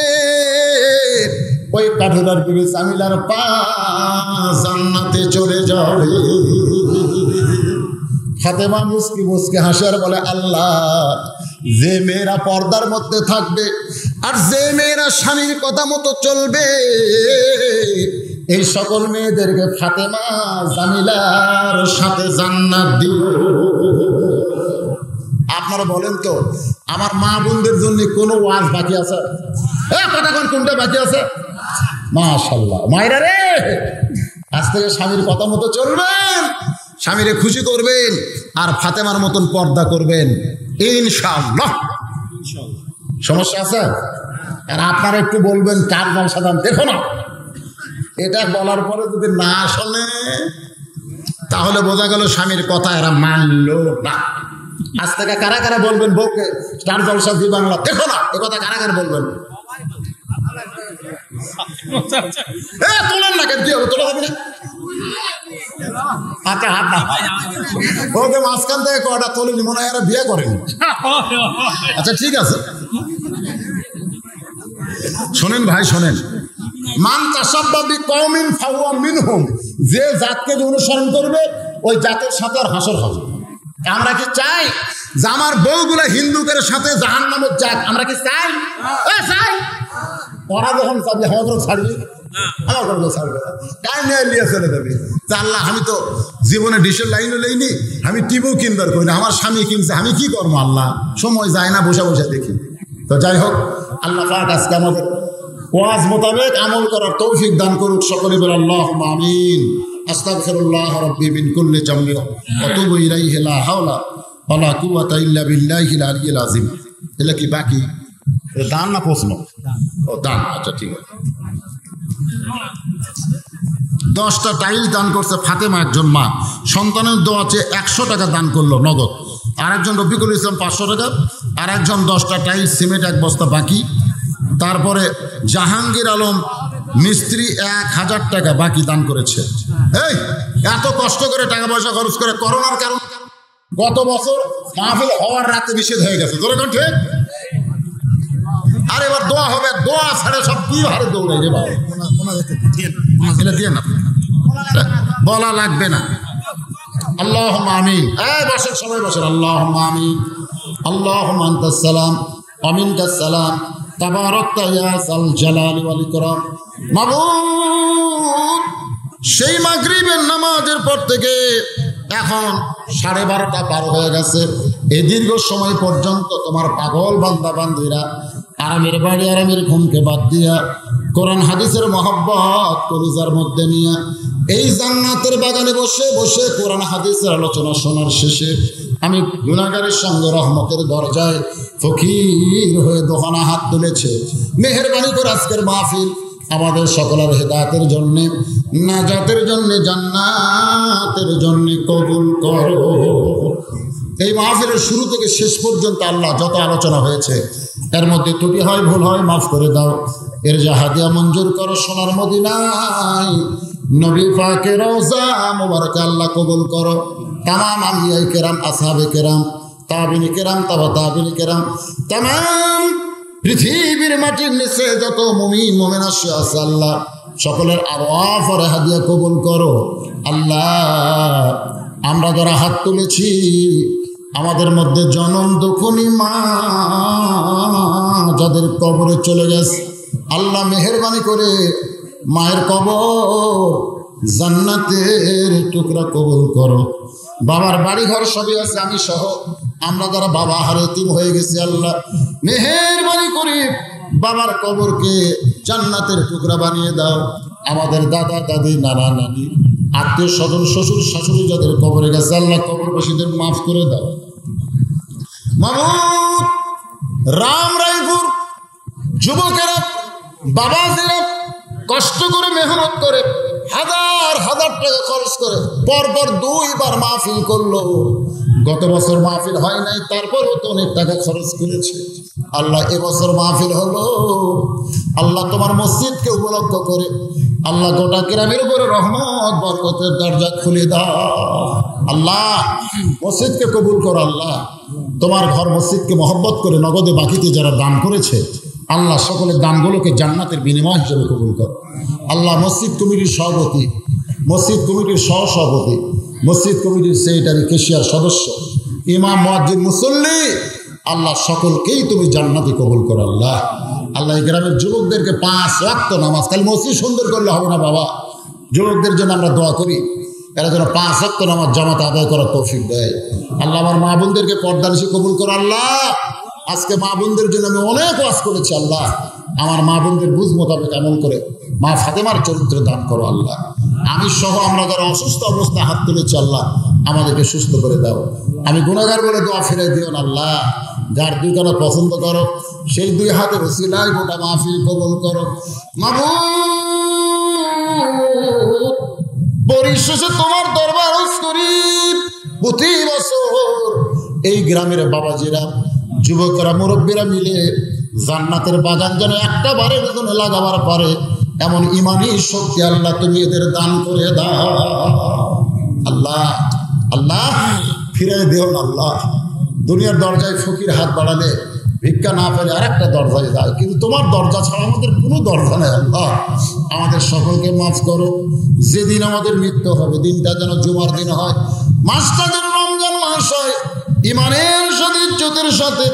ওই কাঠুরার পিঠে জামিলার পা জান্নাতে চলে যাবে। ফাতেমা মুস্কি মুস্কি হাসে আর বলে, আল্লাহ, যে মেয়েরা পর্দার মধ্যে থাকবে আর যে মেয়েরা স্বামীর কথা মতো চলবে, এই সকল মেয়েদেরকে ফাতেমা জামিলার সাথে জান্নাত দিব। আপনারা বলেন তো, আমার মা বোনদের জন্য কোনো ওয়াজ বাকি আছে? কতক্ষণ কোনটা বাকি আছে? মাশাআল্লাহ, মায়েরা রে, আজ থেকে স্বামীর কথা মতো চলবেন, স্বামীরে খুশি করবেন, আর ফাতেমার মতন পর্দা করবেন ইনশাআল্লাহ। সমস্যা আছে? আর আপনারা একটু বলবেন চার দল সাধারণ, দেখো না, এটা বলার পরে যদি না শোনে তাহলে বোঝা গেল স্বামীর কথা এরা মানলো না। আজ থেকে কারা কারা বলবেন বউকে স্টার জলসা জি বাংলা দেখো না, এ কথা কারা কারা বলবেন? তোলেন না, কেন কি হবে? তোলা হবে না? আচ্ছা, হাত না, ওকে মাঝখান থেকে কটা তোলেনি, মনে হয় এরা বিয়ে করেনি। আচ্ছা ঠিক আছে, শোনেন ভাই, শোনেন, মান তাসাব্বা বিকওমিন ফাহুয়া মিনহুম, যে জাতকে অনুসরণ করবে ওই জাতের সাথে আর হাসর হবে। আমরা কি চাই যে আমার বউগুলা হিন্দুদের সাথে জাহান্নামের যাক? আমরা কি চাই? চাই। ওরা যখন চাবি আমাদের ছাড়বি, আমার ঘরে ছাড়বে, কার নিয়ে নিয়ে চলে যাবে। আল্লাহ, আমি তো জীবনে ডিশের লাইনও লইনি, আমি টিভিও কিনবার করি না, আমার স্বামী কিনছে, আমি কি করবো? আল্লাহ, সময় যায় না, বসে বসে দেখি। তো যাই হোক, আল্লাহ পাক আজকে আমাদের ওয়াজ মোতাবেক আমল করার তৌফিক দান করুক। সকলে বলে আল্লাহুম্মা আমিন। আস্তাগফিরুল্লাহ রাব্বি মিন কুল্লি জামবিন ওয়া তুবু ইলাইহি লা হাওলা ওয়া লা কুওয়াতা ইল্লা বিল্লাহিল আলিয়্যিল আযীম। এটা কি বাকি দান না প্রশ্ন? ও দান, আচ্ছা ঠিক আছে। 10টা টাইল দান করছে ফাতেমা, একজন মা, সন্তানের দোয়া চেয়ে 100 টাকা দান করলো নগদ। আরেকজন রফিকুল ইসলাম 500 টাকা, আর একজন 10টা টাইল সিমেন্ট 1 বস্তা বাকি। তারপরে জাহাঙ্গীর আলম মিস্ত্রি 1000 টাকা বাকি দান করেছে। এই এত কষ্ট করে টাকা পয়সা খরচ করে, করোনার কারণ গত বছর মাহফিল হওয়ার রাতে নিষেধ হয়ে গেছে, ধরে কোন ঠিক? আর এবার দোয়া হবে, দোয়া ছাড়ে সব কি হারে দৌড়াই রে বাবা, দিয়ে না, বলা লাগবে না। আল্লাহুম্মা আমিন। বসেন সবাই, বসেন। আল্লাহুম্মা আমিন। আল্লাহুম্মা আনতাস সালাম ওয়া মিনকাস সালাম, তাবারাকতা ইয়া যাল জালালি ওয়াল ইকরাম। মাবুদ, সেই মাগরিবের নামাজের পর থেকে এখন 12:30 পার হয়ে গেছে। এই দীর্ঘ সময় পর্যন্ত তোমার পাগল বান্দা বান্দিরা আরামের বাড়ি, আরামের ঘুমকে বাদ দিয়া কোরআন হাদিসের মহব্বত কলিজার মধ্যে নিয়ে এই জান্নাতের বাগানে বসে বসে কোরআন হাদিসের আলোচনা শোনার শেষে আমি গুনাহগারের সঙ্গে রহমতের দরজায় ফকির হয়ে দোকানা হাত তুলেছে। মেহেরবানি করে আজকের মাহফিল আমাদের সকলের হেদায়েতের জন্য, নাজাতের জন্য, জান্নাতের জন্য কবুল করো। এই মাহফিলের শুরু থেকে শেষ পর্যন্ত আল্লাহ যত আলোচনা হয়েছে এর মধ্যে ত্রুটি হয়, ভুল হয়, মাফ করে দাও। এর যা হাদিয়া মঞ্জুর করো সোনার মদিনায় নবী পাকের রওজা মুবারকে আল্লাহ কবুল করো। তামাম আম্বিয়ায়ে কেরাম, আসহাবে কেরাম, তাবিঈন কেরাম, তাবা তাবিঈন কেরাম, তামাম পৃথিবীর মাটির নিচে যত মুমিন মুমিনা আছে আল্লাহ সকলের আরওয়াহ আর হাদিয়া কবুল করো। আল্লাহ, আমরা যারা হাত তুলেছি আমাদের মধ্যে জনম দুঃখনী মা যাদের কবরে চলে গেছে, আল্লাহ মেহেরবানি করে মায়ের কবর জান্নাতের টুকরা কবুল করো। বাবার বাড়ি ঘর সবই আছে, আমি সহ আমরা যারা বাবা হারে এতিম হয়ে গেছি, আল্লাহ মেহেরবানি করে বাবার কবরকে জান্নাতের টুকরা বানিয়ে দাও। আমাদের দাদা দাদি, নানা নানি আত্মীয় স্বজন শ্বশুর শাশুড়ি যাদের কবরে গেছে আল্লাহ কবরবাসীদের মাফ করে দাও। মামুদ রাম রায়পুর যুবকেরা বাবাজিরা কষ্ট করে মেহনত করে হাজার হাজার টাকা খরচ করে পরপর 2 বার মাহফিল করলো। গত বছর মাহফিল হয় নাই, তারপরও তো অনেক টাকা খরচ করেছে। আল্লাহ এবছর মাহফিল হলো, আল্লাহ তোমার মসজিদকে উপলক্ষ করে আল্লাহ গোটা গ্রামের উপরে রহমত বরকতের দরজা খুলে দাও। আল্লাহ মসজিদকে কবুল করো। আল্লাহ তোমার ঘর মসজিদকে মহব্বত করে নগদে বাকিতে যারা দান করেছে আল্লাহ সকলের দানগুলোকে জান্নাতের বিনিময় হিসেবে কবুল করো। আল্লাহ মসজিদ কমিটির সভাপতি, মসজিদ কমিটির সহসভাপতি, মসজিদ কমিটির সেক্রেটারি, কেশিয়ার সদস্য, ইমাম, মুয়াজ্জিন, মুসল্লি আল্লাহ সকলকেই তুমি জান্নাতি কবুল করো। আল্লাহ আল্লাহ এই গ্রামের যুবকদেরকে 5 ওয়াক্ত নামাজ, খালি মসজিদ সুন্দর করলে হবে না বাবা, যুবকদের জন্য আমরা দোয়া করি এরা যেন 5 ওয়াক্ত নামাজ জামাত আদায় করার তৌফিক দেয়। আল্লাহ আমার মা বোনদেরকে পর্দানিশী কবুল করো। আল্লাহ আজকে মা বোনদের জন্য আমি অনেক ওয়াজ করেছি। আল্লাহ আমার মা বোনদের বুঝ মোতাবেক আমল করে মা ফাতেমার চরিত্র দান করো। আল্লাহ আমি সহ আমরা যারা অসুস্থ অবস্থায় হাত তুলেছি আল্লাহ আমাদেরকে সুস্থ করে দাও। আমি গুনাহগার বলে দোয়া ফিরে দিও না। আল্লাহ যার 2 কানা পছন্দ করো সেই 2 হাতের ওসিলায় গোটা মাহফিল কবুল করো। মাবুদ পরিশেষে তোমার দরবার করি প্রতি বছর এই গ্রামের বাবাজিরা যুবকরা মুরব্বীরা মিলে জান্নাতের বাগান যেন একটা বারের জন্য লাগাবার পারে এমন ইমানি শক্তি আল্লাহ তুমি এদের দান করে দাও। আল্লাহ আল্লাহ ফিরে দিও না। আল্লাহ দুনিয়ার দরজায় ফকির হাত বাড়ালে ভিক্ষা না পেলে আরেকটা দরজায় যায়, কিন্তু তোমার দরজা ছাড়া আমাদের কোনো দরজা নেই। আল্লাহ আমাদের সকলকে মাফ করো। যেদিন আমাদের মৃত্যু হবে দিনটা যেন জুমার দিন হয়, মাসটা যেন রমজান মাস হয়, ইমানের সাথে ইজ্জতের সাথে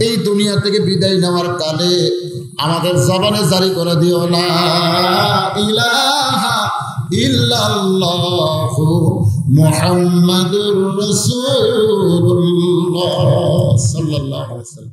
এই দুনিয়া থেকে বিদায় নেওয়ার কালে আমাদের জবানে জারি করে দিও লা ইলাহা ইল্লাল্লাহু মুহাম্মাদুর রাসূলুল্লাহ সাল্লাল্লাহু আলাইহি ওয়াসাল্লাম।